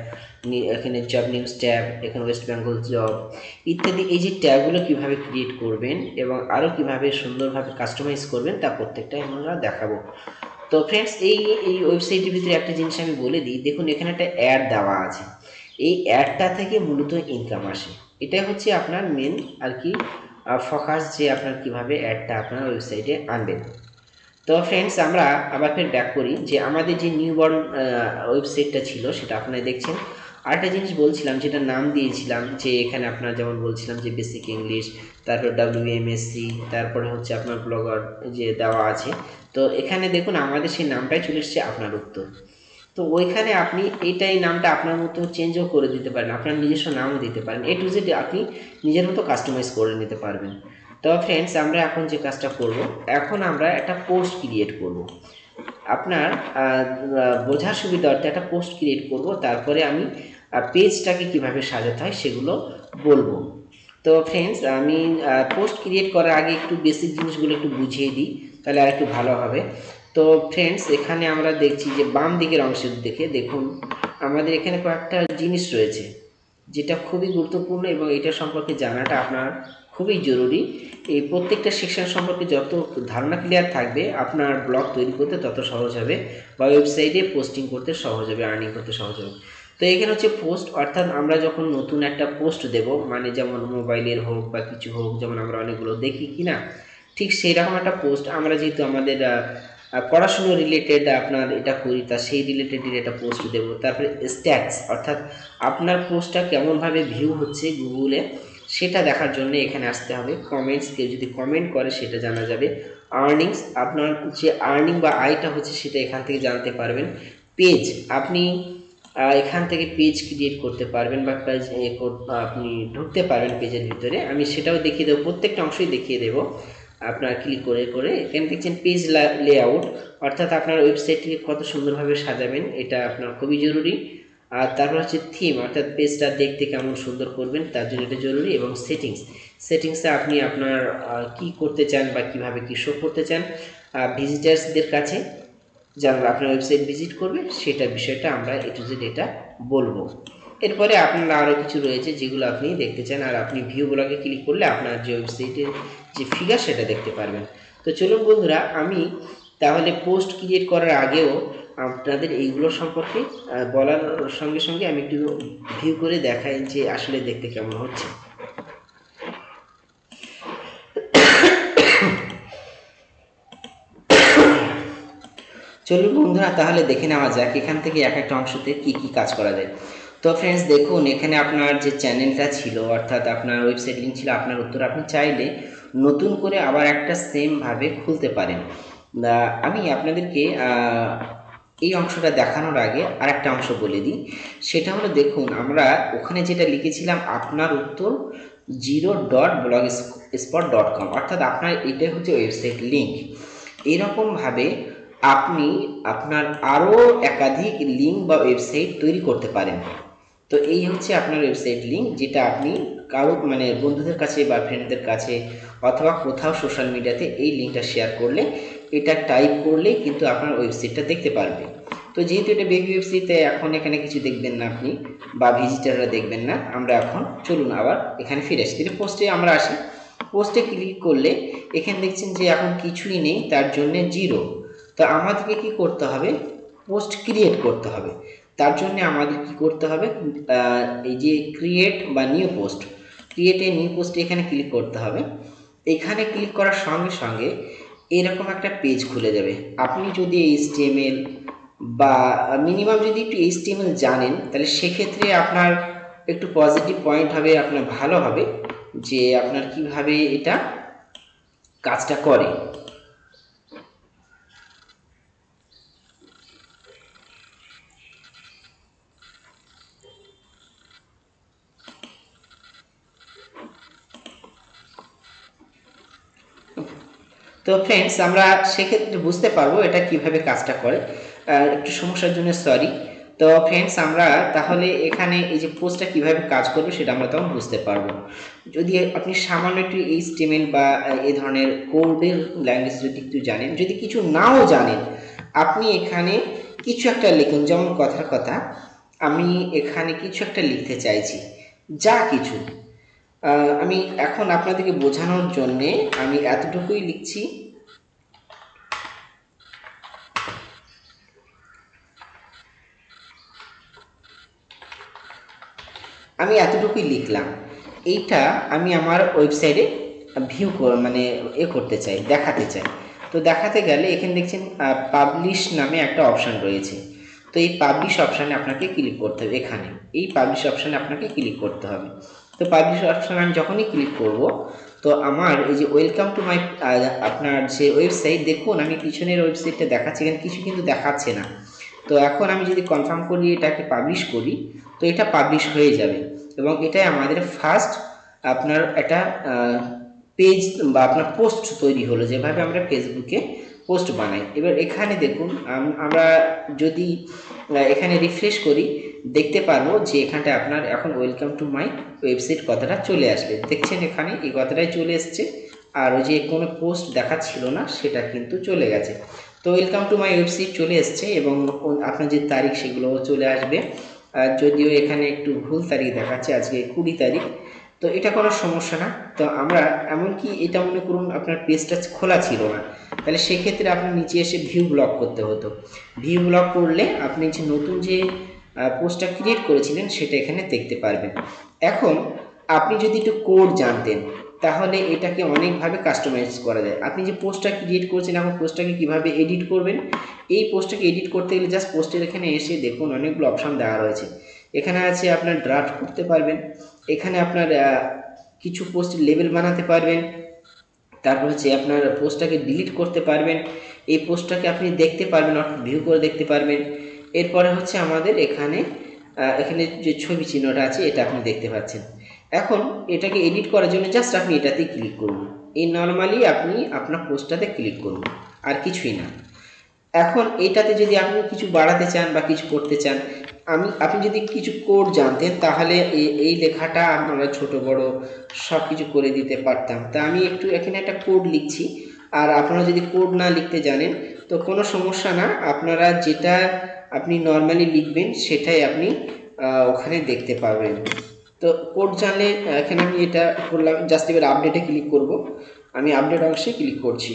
এখানে জব নিউজ ট্যাব, এখানে ওয়েস্ট বেঙ্গল জব ইত্যাদি। এই যে ট্যাবগুলো কীভাবে ক্রিয়েট করবেন এবং আরও কীভাবে সুন্দরভাবে কাস্টমাইজ করবেন তা প্রত্যেকটাই আমরা দেখাবো। তো ফ্রেন্ডস এই এই ওয়েবসাইটের ভিতরে একটা জিনিস আমি বলে দিই, দেখুন এখানে একটা অ্যাড দেওয়া আছে, এই অ্যাডটা থেকে মূলত ইনকাম আসে। এটাই হচ্ছে আপনার মেন আর কি ফোকাস, যে আপনার কিভাবে অ্যাডটা আপনার ওয়েবসাইটে আনবেন। তো ফ্রেন্ডস আমরা আবার ফের ব্যাক করি, যে আমাদের যে নিউবর্ন ওয়েবসাইটটা ছিল সেটা আপনারা দেখছেন। আরেকটা জিনিস বলছিলাম, যেটা নাম দিয়েছিলাম, যে এখানে আপনার যেমন বলছিলাম যে বেসিক ইংলিশ, তারপর WMSC, তারপরে হচ্ছে আপনার ব্লগার যে দেওয়া আছে। তো এখানে দেখুন আমাদের সেই নামটাই চলে এসছে আপনার উত্তর। তো ওইখানে আপনি এইটাই নামটা আপনার মতো চেঞ্জও করে দিতে পারেন, আপনার নিজস্ব নামও দিতে পারেন, A to Z আপনি নিজের মতো কাস্টমাইজ করে নিতে পারবেন। তো ফ্রেন্ডস আমরা এখন যে কাজটা করব, এখন আমরা একটা পোস্ট ক্রিয়েট করব। আপনার বোঝার সুবিধার্থে একটা পোস্ট ক্রিয়েট করব, তারপরে আমি পেজটাকে কিভাবে সাজাতে হয় সেগুলো বলবো। তো ফ্রেন্ডস আমি পোস্ট ক্রিয়েট করার আগে একটু বেসিক জিনিসগুলো একটু বুঝিয়ে দিই, তাহলে আর একটু ভালো হবে। তো ফ্রেন্ডস এখানে আমরা দেখছি যে বাম দিকের অংশ দেখে দেখুন আমাদের এখানে কয়েকটা জিনিস রয়েছে, যেটা খুবই গুরুত্বপূর্ণ এবং এটা সম্পর্কে জানাটা আপনার খুবই জরুরি। এই প্রত্যেকটা সেকশন সম্পর্কে যত ধারণা ক্লিয়ার থাকবে, আপনার ব্লগ তৈরি করতে তত সহজ হবে, বা ওয়েবসাইটে পোস্টিং করতে সহজ হবে, আর্নিং করতে সহজ হবে। তো এখানে হচ্ছে পোস্ট, অর্থাৎ আমরা যখন নতুন একটা পোস্ট দেব, মানে যেমন মোবাইলের হোক বা কিছু হোক, যেমন আমরা অনেকগুলো দেখি কি না, ঠিক সেই রকম একটা পোস্ট আমরা যেহেতু আমাদের পড়াশুনো রিলেটেড আপনার এটা করি, তা সেই রিলেটেড একটা পোস্ট দেব। তারপরে স্ট্যাটস, অর্থাৎ আপনার পোস্টটা কেমনভাবে ভিউ হচ্ছে গুগলে সেটা দেখার জন্য এখানে আসতে হবে। কমেন্টস, কেউ যদি কমেন্ট করে সেটা জানা যাবে। আর্নিংস, আপনার যে আর্নিং বা আয়টা হচ্ছে সেটা এখান থেকে জানতে পারবেন। পেজ, আপনি এখান থেকে পেজ ক্রিয়েট করতে পারবেন, বা পেজ আপনি ঢুকতে পারবেন পেজের ভিতরে, আমি সেটাও দেখিয়ে দেবো, প্রত্যেকটা অংশই দেখিয়ে দেবো। আপনার ক্লিক করে করে এখানে দেখছেন পেজ লেআউট, অর্থাৎ আপনার ওয়েবসাইটটিকে কত সুন্দরভাবে সাজাবেন এটা আপনার খুবই জরুরি। আর তারপর হচ্ছে থিম, অর্থাৎ পেজটা দেখতে কেমন সুন্দর করবেন তার জন্য এটা জরুরি। এবং সেটিংসে আপনি আপনার কি করতে চান বা কিভাবে কি শো করতে চান ভিজিটার্সদের কাছে, যারা আপনার ওয়েবসাইট ভিজিট করবে সেটার বিষয়টা আমরা A to Z এটা বলবো। এরপরে আপনার আরও কিছু রয়েছে যেগুলো আপনি দেখতে চান, আর আপনি ভিউ ব্লগে ক্লিক করলে আপনার যে ওয়েবসাইটের যে ফিগার সেটা দেখতে পারবেন। তো চলুন বন্ধুরা, আমি তাহলে পোস্ট ক্রিয়েট করার আগেও আপনাদের এইগুলো সম্পর্কে বলার সঙ্গে সঙ্গে আমি একটু ভিউ করে দেখাই যে আসলে দেখতে কেমন হচ্ছে। চলুন বন্ধুরা তাহলে দেখে নেওয়া যাক এখান থেকে এক একটা অংশতে কি কি কাজ করা যায়। তো ফ্রেন্ডস দেখুন এখানে আপনার যে চ্যানেলটা ছিল, অর্থাৎ আপনার ওয়েবসাইট লিঙ্ক ছিল আপনার উত্তর, আপনি চাইলে নতুন করে আবার একটা সেমভাবে খুলতে পারেন। আমি আপনাদেরকে এই অংশটা দেখানোর আগে আরেকটা অংশ বলে দিই, সেটা হলো দেখুন আমরা ওখানে যেটা লিখেছিলাম আপনার উত্তর 0.blogspot.com, অর্থাৎ আপনার এটাই হচ্ছে ওয়েবসাইট লিঙ্ক। এইরকমভাবে আপনি আপনার আরও একাধিক লিঙ্ক বা ওয়েবসাইট তৈরি করতে পারেন। তো এই হচ্ছে আপনার ওয়েবসাইট লিঙ্ক, যেটা আপনি কারো মানে বন্ধুদের কাছে বা ফ্রেন্ডদের কাছে অথবা কোথাও সোশ্যাল মিডিয়াতে এই লিঙ্কটা শেয়ার করলে, এটা টাইপ করলেই কিন্তু আপনার ওয়েবসাইটটা দেখতে পারবে। তো যেহেতু এটা বেবি ওয়েবসাইট, এখন এখানে কিছু দেখবেন না আপনি, বা ভিজিটাররা দেখবেন না। আমরা এখন চলুন আবার এখানে ফিরে আসি, পোস্টে আমরা আসি। পোস্টে ক্লিক করলে এখানে দেখছেন যে এখন কিছুই নেই, তার জন্য 0। তো আমাদেরকে কি করতে হবে, পোস্ট ক্রিয়েট করতে হবে। তার জন্য আমাদের কি করতে হবে, এই যে ক্রিয়েট বা নিউ পোস্ট, ক্রিয়েটে নিউ পোস্টে এখানে ক্লিক করতে হবে। এখানে ক্লিক করার সঙ্গে সঙ্গে এরকম একটা পেজ খুলে যাবে। আপনি যদি HTML বা মিনিমাম যদি একটু HTML জানেন, তাহলে সেক্ষেত্রে আপনার একটু পজিটিভ পয়েন্ট হবে, আপনার ভালো হবে যে আপনার কিভাবে এটা কাজটা করে। তো ফ্রেন্ডস আমরা সেক্ষেত্রে বুঝতে পারবো এটা কিভাবে কাজটা করে। একটু সমস্যার জন্য সরি। তো ফ্রেন্ডস আমরা তাহলে এখানে এই যে পোস্টটা কিভাবে কাজ করবে সেটা আমরা তখন বুঝতে পারবো। যদি আপনি সামান্য একটু HTML বা এই ধরনের কোডের ল্যাঙ্গুয়েজ যদি একটু জানেন, যদি কিছু নাও জানেন, আপনি এখানে কিছু একটা লিখুন। যেমন কথার কথা, আমি এখানে কিছু একটা লিখতে চাইছি, যা কিছু আমি এখন আপনাদেরকে বোঝানোর জন্যে আমি এতটুকুই লিখছি। আমি এতটুকুই লিখলাম, এইটা আমি আমার ওয়েবসাইটে ভিউ মানে করতে চাই, দেখাতে চাই। তো দেখাতে গেলে এখানে দেখছেন পাবলিশ নামে একটা অপশান রয়েছে। তো এই পাবলিশ অপশানে আপনাকে ক্লিক করতে হবে। এখানে এই পাবলিশ অপশানে আপনাকে ক্লিক করতে হবে। তো পাবলিশ অপশানে আমি যখনই ক্লিক করব, তো আমার এই যে ওয়েলকাম টু মাই আপনার যে ওয়েবসাইট, দেখুন আমি পিছনের ওয়েবসাইটটা দেখাচ্ছি, এখানে কিছু কিন্তু দেখাচ্ছে না। তো এখন আমি যদি কনফার্ম করি, এটাকে পাবলিশ করি, তো এটা পাবলিশ হয়ে যাবে এবং এটাই আমাদের ফার্স্ট আপনার একটা পেজ বা আপনার পোস্ট তৈরি হলো, যেভাবে আমরা ফেসবুকে পোস্ট বানাই। এবার এখানে দেখুন আমরা যদি এখানে রিফ্রেশ করি, দেখতে পারবো যে এখানটা আপনার এখন ওয়েলকাম টু মাই ওয়েবসাইট কথাটা চলে আসবে। দেখছেন এখানে এই কথাটাই চলে এসছে, আর ওই যে কোনো পোস্ট দেখাচ্ছিল না সেটা কিন্তু চলে গেছে। তো ওয়েলকাম টু মাই ওয়েবসাইট চলে এসছে এবং আপনার যে তারিখ সেগুলো চলে আসবে। যদিও এখানে একটু ভুল তারিখ দেখাচ্ছে, আজকে 20 তারিখ। তো এটা কোনো সমস্যা না। তো আমরা এমনকি এটা মনে করুন আপনার পেজটা খোলা ছিল না, তাহলে সেক্ষেত্রে আপনার নিচে এসে ভিউ ব্লক করতে হতো। ভিউ ব্লক করলে আপনি যে নতুন যে পোস্টটা ক্রিয়েট করেছিলেন সেটা এখানে দেখতে পারবেন। এখন আপনি যদি একটু কোড জানতেন, তাহলে এটাকে অনেকভাবে কাস্টমাইজ করা যায়। আপনি যে পোস্টটা ক্রিয়েট করেছেন, এখন পোস্টটাকে কীভাবে এডিট করবেন, এই পোস্টটাকে এডিট করতে গেলে জাস্ট পোস্টের এখানে এসে দেখুন অনেকগুলো অপশান দেওয়া রয়েছে। এখানে আছে আপনার ড্রাফট করতে পারবেন, এখানে আপনার কিছু পোস্ট লেবেল বানাতে পারবেন, তারপর হচ্ছে আপনার পোস্টটাকে ডিলিট করতে পারবেন, এই পোস্টটাকে আপনি দেখতে পারবেন, অর্থাৎ ভিউ করে দেখতে পারবেন। এরপরে হচ্ছে আমাদের এখানে এখানে যে ছবি চিহ্নটা আছে এটা আপনি দেখতে পাচ্ছেন। এখন এটাকে এডিট করার জন্য জাস্ট আপনি এটাতেই ক্লিক করুন, এই নর্মালি আপনি আপনার পোস্টটাতে ক্লিক করুন, আর কিছুই না। এখন এইটাতে যদি আপনি কিছু বাড়াতে চান বা কিছু করতে চান, আপনি যদি কিছু কোড জানতেন, তাহলে এই লেখাটা আমরা ছোট বড় সব কিছু করে দিতে পারতাম। তা আমি একটু এখানে একটা কোড লিখছি, আর আপনারা যদি কোড না লিখতে জানেন তো কোনো সমস্যা না, আপনারা যেটা আপনি নর্মালি লিখবেন সেটাই আপনি ওখানে দেখতে পাবেন। তো কোড জানলে এখানে আমি এটা করলাম, জাস্ট এবার আপডেটে ক্লিক করব। আমি আপডেট অংশে ক্লিক করছি।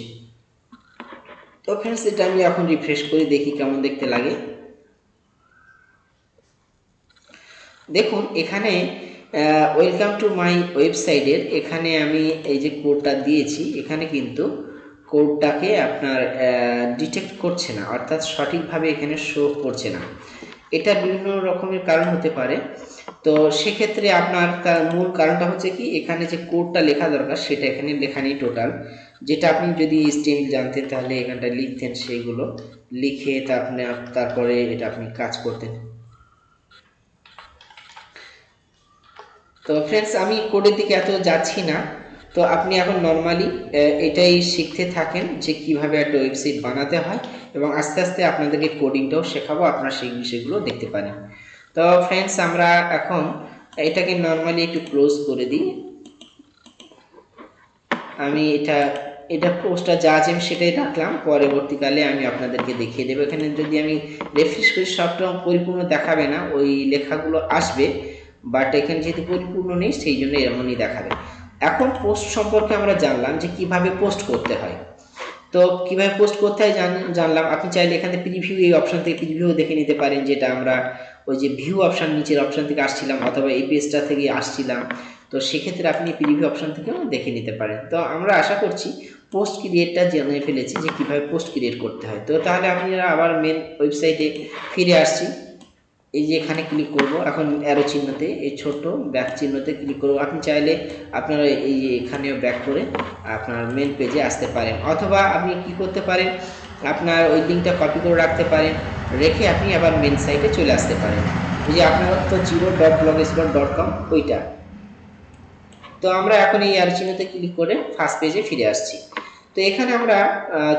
তো ফ্রেন্ডস, এটা আমি এখন রিফ্রেশ করে দেখি কেমন দেখতে লাগে। দেখুন এখানে ওয়েলকাম টু মাই ওয়েবসাইটের এখানে আমি এই যে কোডটা দিয়েছি, এখানে কিন্তু কোডটাকে আপনার ডিটেক্ট করছে না, অর্থাৎ সঠিকভাবে এখানে শো করছে না। এটা বিভিন্ন রকমের কারণ হতে পারে। তো সেক্ষেত্রে আপনার তার মূল কারণটা হচ্ছে কি, এখানে যে কোডটা লেখা দরকার সেটা এখানে লেখা নেই টোটাল। যেটা আপনি যদি HTML জানতেন তাহলে এখানটা লিখতেন, সেইগুলো লিখে তারপরে এটা আপনি কাজ করতেন। তো ফ্রেন্ডস, আমি কোডের দিকে এত যাচ্ছি না। তো আপনি এখন নর্মালি এটাই শিখতে থাকেন যে কিভাবে একটা ওয়েবসাইট বানাতে হয়, এবং আস্তে আস্তে আপনাদেরকে কোডিংটাও শেখাবো, আপনারা সেই বিষয়গুলো দেখতে পারেন। তো ফ্রেন্ডস, আমরা এখন এটাকে নর্মালি একটু ক্লোজ করে দিই। আমি এটা পোস্টটা যা আছে আমি সেটাই রাখলাম, পরবর্তীকালে আমি আপনাদেরকে দেখিয়ে দেবো। এখানে যদি আমি রেফ্রেশ করি সবটা পরিপূর্ণ দেখাবে না, ওই লেখাগুলো আসবে, বাট এখানে যেহেতু পরিপূর্ণ নেই সেই জন্য এমনই দেখাবে। এখন পোস্ট সম্পর্কে আমরা জানলাম যে কিভাবে পোস্ট করতে হয়। তো কিভাবে পোস্ট করতে হয় জানলাম। আপনি চাইলে এখানে প্রিভিউ, এই অপশান থেকে প্রিভিউ দেখে নিতে পারেন, যেটা আমরা ওই যে ভিউ অপশান নিচের অপশান থেকে আসছিলাম, অথবা এই পেজটা থেকে আসছিলাম। তো সেক্ষেত্রে আপনি প্রিভিউ অপশান থেকেও দেখে নিতে পারেন। তো আমরা আশা করছি পোস্ট ক্রিয়েটটা জেনে ফেলেছি যে কীভাবে পোস্ট ক্রিয়েট করতে হয়। তো তাহলে আমি আবার মেন ওয়েবসাইটে ফিরে আসছি। এই যে এখানে ক্লিক করব, এখন অ্যারো চিহ্নতে, এই ছোট ব্যাক চিহ্নতে ক্লিক করব। আপনি চাইলে আপনারা এই যে এখানেও ব্যাক করে আপনার মেন পেজে আসতে পারেন, অথবা আপনি কি করতে পারেন, আপনার ওই লিঙ্কটা কপি করে রাখতে পারেন, রেখে আপনি আবার মেন সাইটে চলে আসতে পারেন। ওই যে আপনার তো zero.blogspot.com ওইটা। তো আমরা এখন এই অ্যারো চিহ্নতে ক্লিক করে ফার্স্ট পেজে ফিরে আসছি। তো এখানে আমরা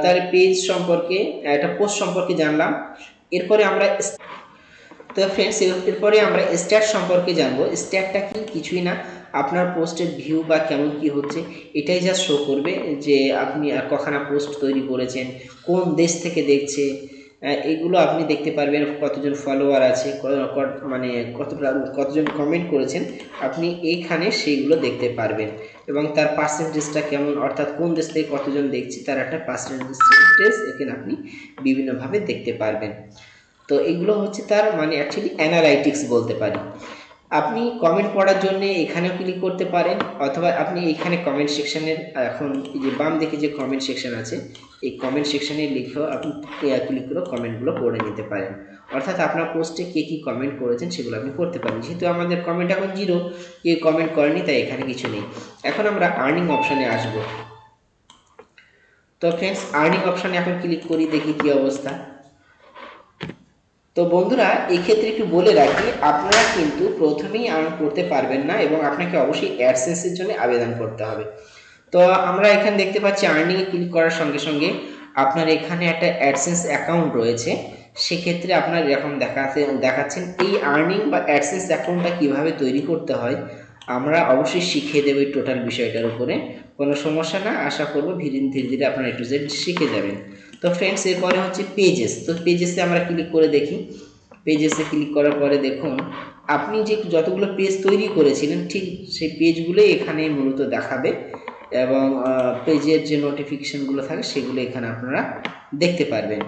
তার পেজ সম্পর্কে, একটা পোস্ট সম্পর্কে জানলাম। এরপরে আমরা তো ফ্রেন্ডস, এরপরে আমরা স্ট্যাট সম্পর্কে জানবো। স্ট্যাটটা কি, কিছুই না, আপনার পোস্টের ভিউ বা কেমন কি হচ্ছে এটাই যা শো করবে, যে আপনি কখানা পোস্ট তৈরি করেছেন, কোন দেশ থেকে দেখছে, এইগুলো আপনি দেখতে পারবেন। কতজন ফলোয়ার আছে, মানে কতজন কমেন্ট করেছেন, আপনি এইখানে সেইগুলো দেখতে পারবেন। এবং তার পার্সেন্টেজটা কেমন, অর্থাৎ কোন দেশ থেকে কতজন দেখছে তার একটা পার্সেন্টেজ এখানে আপনি বিভিন্নভাবে দেখতে পারবেন। তো এগুলো হচ্ছে তার মানে অ্যাকচুয়ালি অ্যানালাইটিক্স বলতে পারি। আপনি কমেন্ট পড়ার জন্য এখানেও ক্লিক করতে পারেন, অথবা আপনি এখানে কমেন্ট সেকশনের এখন এই যে বাম দিকে যে কমেন্ট সেকশন আছে এই কমেন্ট সেকশনে লিখেও আপনি ক্লিক করে কমেন্টগুলো পড়ে নিতে পারেন। অর্থাৎ আপনার পোস্টে কে কী কমেন্ট করেছেন সেগুলো আপনি করতে পারেন। যেহেতু আমাদের কমেন্ট এখন 0, কেউ কমেন্ট করেনি, তাই এখানে কিছু নেই। এখন আমরা আর্নিং অপশানে আসব। তো ফ্রেন্ডস, আর্নিং অপশানে এখন ক্লিক করি, দেখি কী অবস্থা। তো বন্ধুরা, এক্ষেত্রে একটু বলে রাখি, আপনারা কিন্তু প্রথমেই আর্ন করতে পারবেন না এবং আপনাকে অবশ্যই অ্যাডসেন্সের জন্য আবেদন করতে হবে। তো আমরা এখানে দেখতে পাচ্ছি আর্নিংয়ে ক্লিক করার সঙ্গে সঙ্গে আপনার এখানে একটা অ্যাডসেন্স অ্যাকাউন্ট রয়েছে। সেক্ষেত্রে আপনার এরকম দেখাচ্ছেন এই আর্নিং বা অ্যাডসেন্স অ্যাকাউন্টটা কীভাবে তৈরি করতে হয় আমরা অবশ্যই শিখিয়ে দেবো এই টোটাল বিষয়টার উপরে। কোনো সমস্যা না, আশা করবো ধীরে ধীরে আপনারা A to Z শিখে যাবেন। তো ফ্রেন্ডস, এরপরে হচ্ছে পেজেস। তো পেজেসে আমরা ক্লিক করে দেখি। পেজেসে ক্লিক করার পরে দেখুন আপনি যে যতগুলো পেজ তৈরি করেছিলেন ঠিক সেই পেজগুলোই এখানে মূলত দেখাবে, এবং পেজের যে নোটিফিকেশনগুলো থাকে সেগুলো এখানে আপনারা দেখতে পারবেন।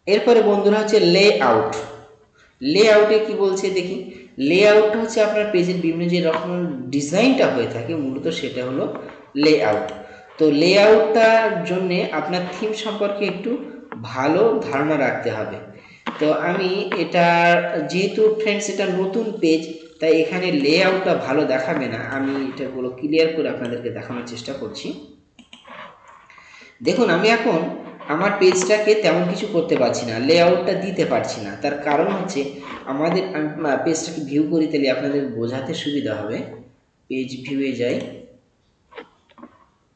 এরপরে বন্ধুরা হচ্ছে লেআউট। লেআউটে কি বলছে দেখি। লেআউট হচ্ছে আপনার পেজের বিভিন্ন যে রকম ডিজাইনটা হয়ে থাকে মূলত সেটা হলো লেআউট। তো লেআউটটার জন্যে আপনার থিম সম্পর্কে একটু ভালো ধারণা রাখতে হবে। তো আমি এটা যেহেতু ফ্রেন্ডস এটা নতুন পেজ, তাই এখানে লেআউটটা ভালো দেখাবে না। আমি এটাগুলো ক্লিয়ার করে আপনাদেরকে দেখানোর চেষ্টা করছি। দেখুন আমি এখন আমার পেজটাকে তেমন কিছু করতে পারছি না, লেআউটটা দিতে পারছি না। তার কারণ হচ্ছে আমাদের পেজটাকে ভিউ করি, তাহলে আপনাদের বোঝাতে সুবিধা হবে। পেজ ভিউয়ে যাই।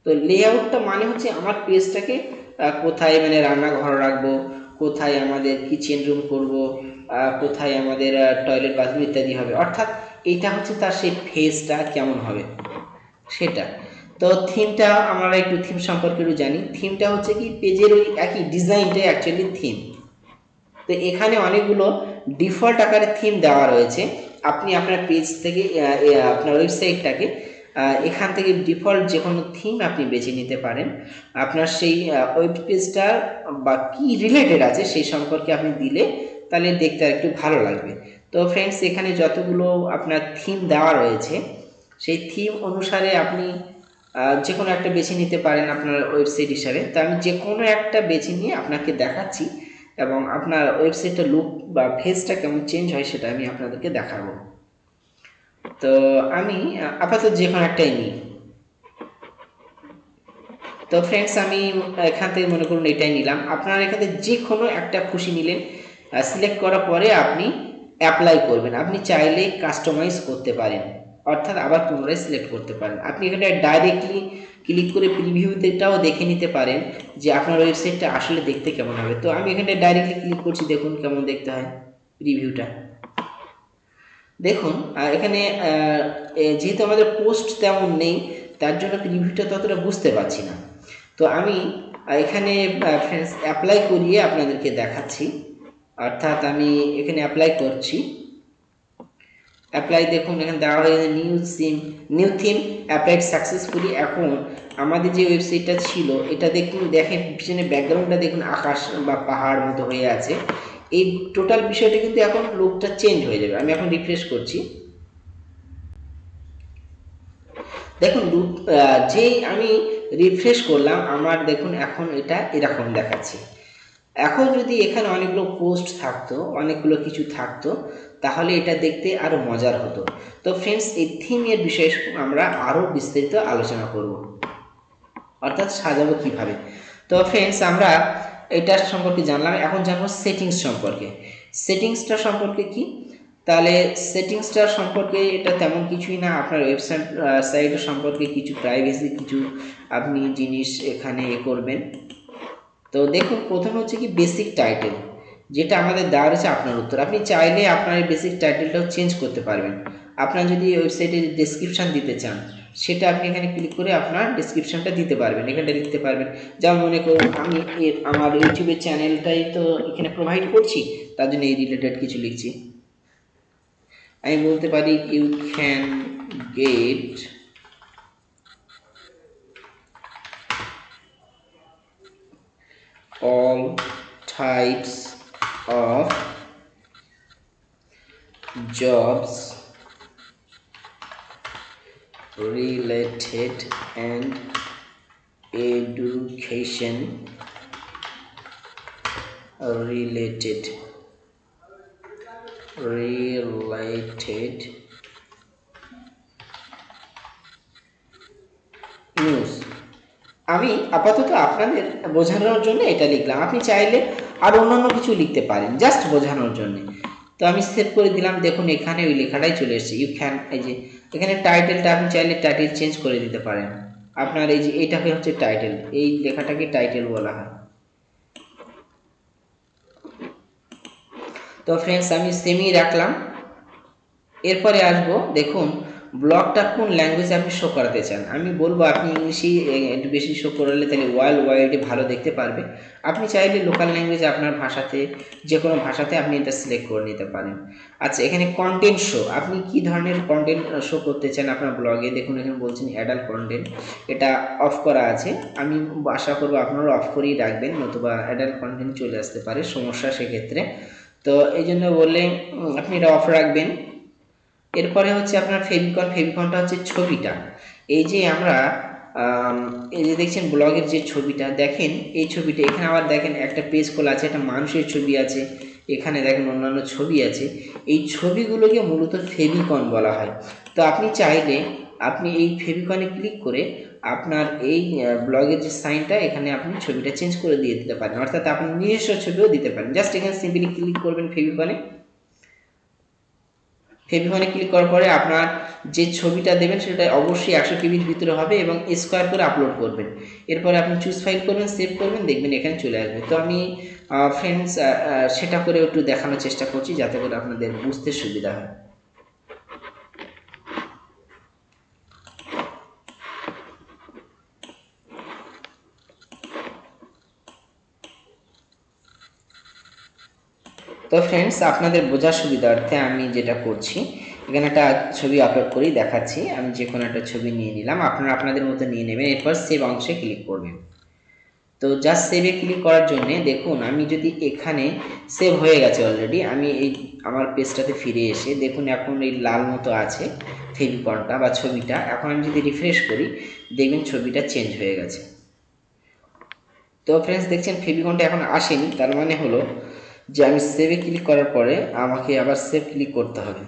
তো লেআউটটা মানে হচ্ছে আমার পেজটাকে কোথায় মানে রান্নাঘর রাখবো, কোথায় আমাদের কিচেন রুম করব, কোথায় আমাদের টয়লেট বাথরুম ইত্যাদি হবে। অর্থাৎ এটা হচ্ছে তার সেই ফেসটা কেমন হবে সেটা। তো থিমটা আমরা একটু থিম সম্পর্কে একটু জানি। থিমটা হচ্ছে কি পেজের ওই একই ডিজাইনটাই অ্যাকচুয়ালি থিম। তো এখানে অনেকগুলো ডিফল্ট আকারে থিম দেওয়া রয়েছে। আপনি আপনার পেজ থেকে আপনার ওয়েবসাইটটাকে এখান থেকে ডিফল্ট যে কোনো থিম আপনি বেছে নিতে পারেন। আপনার সেই ওয়েব পেজটার বা কী রিলেটেড আছে সেই সম্পর্কে আপনি দিলে তাহলে দেখতে আর একটু ভালো লাগবে। তো ফ্রেন্ডস, এখানে যতগুলো আপনার থিম দেওয়া রয়েছে সেই থিম অনুসারে আপনি যে কোনো একটা বেছে নিতে পারেন আপনার ওয়েবসাইট হিসাবে। তো আমি যে কোনো একটা বেছে নিয়ে আপনাকে দেখাচ্ছি, এবং আপনার ওয়েবসাইটটা লুক বা ফেসটা কেমন চেঞ্জ হয় সেটা আমি আপনাদেরকে দেখাবো। তো আমি আপাতত যে কোনো একটাই নিই। তো ফ্রেন্ডস, আমি এখান থেকে মনে করুন এটাই নিলাম। আপনারা এখান থেকে যে কোনো একটা খুশি নিলেন, সিলেক্ট করার পরে আপনি অ্যাপ্লাই করবেন। আপনি চাইলে কাস্টমাইজ করতে পারেন, অর্থাৎ আবার পুনরায় সিলেক্ট করতে পারেন। আপনি এখানে ডাইরেক্টলি ক্লিক করে প্রিভিউটাও দেখে নিতে পারেন যে আপনার ওয়েবসাইটটা আসলে দেখতে কেমন হবে। তো আমি এখানে ডাইরেক্টলি ক্লিক করছি, দেখুন কেমন দেখতে হয় প্রিভিউটা। দেখুন এখানে যেহেতু আমাদের পোস্ট তেমন নেই, তার জন্য প্রিভিউটা ততটা বুঝতে পারছি না। তো আমি এখানে ফ্রেন্ডস অ্যাপ্লাই করিয়ে আপনাদেরকে দেখাচ্ছি। অর্থাৎ আমি এখানে অ্যাপ্লাই করছি। অ্যাপ্লাই দেখুন এখানে দেওয়া হয়েছে নিউ থিম অ্যাপ্লাইড সাকসেসফুলি। এখন আমাদের যে ওয়েবসাইটটা ছিল এটা দেখেন পিছনে ব্যাকগ্রাউন্ডটা দেখুন আকাশ বা পাহাড় মতো হয়ে আছে। এই টোটাল বিষয়টা কিন্তু এখন লুকটা চেঞ্জ হয়ে যাবে। আমি এখন রিফ্রেশ করছি। দেখুন লুক যেই আমি রিফ্রেশ করলাম আমার দেখুন এখন এটা এরকম দেখাচ্ছে। এখন যদি এখানে অনেকগুলো পোস্ট থাকতো, অনেকগুলো কিছু থাকতো, তাহলে এটা দেখতে আরও মজার হতো। তো ফ্রেন্ডস, এই থিমের বিষয়ে আমরা আরও বিস্তারিত আলোচনা করব, অর্থাৎ সাজাবো কীভাবে। তো ফ্রেন্ডস, আমরা এটার সম্পর্কে জানলাম। এখন জানবো সেটিংস সম্পর্কে। সেটিংসটা সম্পর্কে কি? তাহলে সেটিংসটা সম্পর্কে এটা তেমন কিছুই না, আপনার সাইটের সম্পর্কে কিছু প্রাইভেসি কিছু আপনি জিনিস এখানে করবেন। তো দেখুন প্রথমে হচ্ছে কি বেসিক টাইটেল, যেটা আমাদের দেওয়া রয়েছে আপনার উত্তর। আপনি চাইলে আপনার এই বেসিক টাইটেলটাও চেঞ্জ করতে পারবেন। আপনার যদি ওয়েবসাইটে ডেসক্রিপশান দিতে চান সেটা আপনি এখানে ক্লিক করে আপনার ডেসক্রিপশানটা দিতে পারবেন, এখানটা লিখতে পারবেন। যেমন মনে করুন আমি আমার ইউটিউবের চ্যানেলটাই তো এখানে প্রোভাইড করছি, তার জন্য এই রিলেটেড কিছু লিখছি। আমি বলতে পারি you can get all types of jobs related and education related news. আমি আপাতত আপনাদের বোঝানোর জন্য এটা লিখলাম, আপনি চাইলে আর অন্যান্য কিছু লিখতে পারেন জাস্ট বোঝানোর জন্য। তো আমি সেভ করে দিলাম, দেখুন এখানে ওই লেখাটাই চলে এসেছে ইউ ক্যান। এই যে এখানে টাইটেলটা আপনি চাইলে টাইটেল চেঞ্জ করে দিতে পারেন। আপনার এই যে এইটাকে হচ্ছে টাইটেল, এই লেখাটাকে টাইটেল বলা হয়। তো ফ্রেন্ডস আমি সেমই রাখলাম। এরপরে আসবো, দেখুন ব্লগটা কোন ল্যাঙ্গুয়েজে আপনি শো করাতে চান। আমি বলবো আপনি ইংলিশেই একটু বেশি শো করালে তাহলে ওয়ার্ল্ড ওয়াইডে ভালো দেখতে পারবে। আপনি চাইলে লোকাল ল্যাঙ্গুয়েজে আপনার ভাষাতে, যে কোনো ভাষাতে আপনি এটা সিলেক্ট করে নিতে পারেন। আচ্ছা, এখানে কন্টেন্ট শো, আপনি কি ধরনের কন্টেন্ট শো করতে চান আপনার ব্লগে। দেখুন এখানে বলছেন অ্যাডাল্ট কন্টেন্ট, এটা অফ করা আছে। আমি আশা করবো আপনারা অফ করেই রাখবেন, নতুবা অ্যাডাল্ট কন্টেন্ট চলে আসতে পারে সমস্যা সেক্ষেত্রে। তো এই জন্য বললে আপনি এটা অফ রাখবেন। এরপরে হচ্ছে আপনার ফেভিকন, ফেভিকনটা হচ্ছে ছবিটা। এই যে আমরা এই যে দেখছেন ব্লগের যে ছবিটা, দেখেন এই ছবিটা, এখানে আবার দেখেন একটা পেজ খোলা আছে, একটা মানুষের ছবি আছে, এখানে দেখেন অন্যান্য ছবি আছে। এই ছবিগুলোকে মূলত ফেভিকন বলা হয়। তো আপনি চাইলে আপনি এই ফেভিকনে ক্লিক করে আপনার এই ব্লগের যে সাইনটা, এখানে আপনি ছবিটা চেঞ্জ করে দিয়ে দিতে পারেন, অর্থাৎ আপনি নিজস্ব ছবিও দিতে পারেন। জাস্ট এখানে সিম্পলি ক্লিক করবেন ফেভিকনে। ফেভিকনে ক্লিক করার পরে আপনার যে ছবিটা দেবেন সেটা অবশ্যই 100 কেবির ভিতরে হবে এবং স্কোয়ার করে আপলোড করবেন। এরপরে আপনি চুজ ফাইল করবেন, সেভ করবেন, দেখবেন এখানে চলে আসবে। তো আমি ফ্রেন্ডস সেটা করে একটু দেখানোর চেষ্টা করছি যাতে করে আপনাদের বুঝতে সুবিধা হয়। তো ফ্রেন্ডস আপনাদের বোঝার সুবিধার্থে আমি যেটা করছি, এখানে একটা ছবি আপলোড করেই দেখাচ্ছি। আমি যে কোনো একটা ছবি নিয়ে নিলাম, আপনারা আপনাদের মতো নিয়ে নেবেন। এরপর সেভ অংশে ক্লিক করবেন। তো জাস্ট সেভে ক্লিক করার জন্য দেখুন আমি যদি এখানে সেভ হয়ে গেছে অলরেডি, আমি এই আমার পেজটাতে ফিরে এসে দেখুন এখন এই লাল মতো আছে ফেভিকনটা বা ছবিটা। এখন আমি যদি রিফ্রেশ করি দেখবেন ছবিটা চেঞ্জ হয়ে গেছে। তো ফ্রেন্ডস দেখছেন ফেভিকনটা এখন আসেনি, তার মানে হলো যে আমি সেভে ক্লিক করার পরে আমাকে আবার সেভ ক্লিক করতে হবে।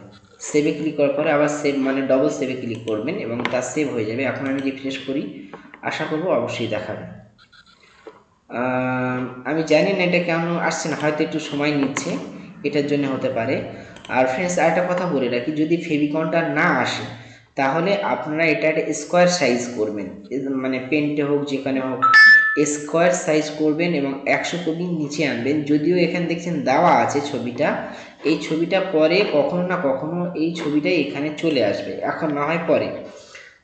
সেভে ক্লিক করার পরে আবার সেভ মানে ডবল সেভে ক্লিক করবেন এবং তা সেভ হয়ে যাবে। এখন আমি রিফ্রেশ করি, আশা করবো অবশ্যই দেখাবে। আমি জানি না এটা কেন আসছে না, হয়তো একটু সময় নিচ্ছে, এটার জন্য হতে পারে। আর ফ্রেন্ডস আরেকটা কথা বলে রাখি, যদি ফেভিকনটা না আসে তাহলে আপনারা এটা একটা স্কোয়ার সাইজ করবেন, মানে পেন্টে হোক যেখানে হোক স্কোয়ার সাইজ করবেন এবং 100 কপির নিচে আনবেন। যদিও এখানে দেখছেন দেওয়া আছে ছবিটা, এই ছবিটা পরে কখনো না কখনো এই ছবিটাই এখানে চলে আসবে, এখন না হয় পরে।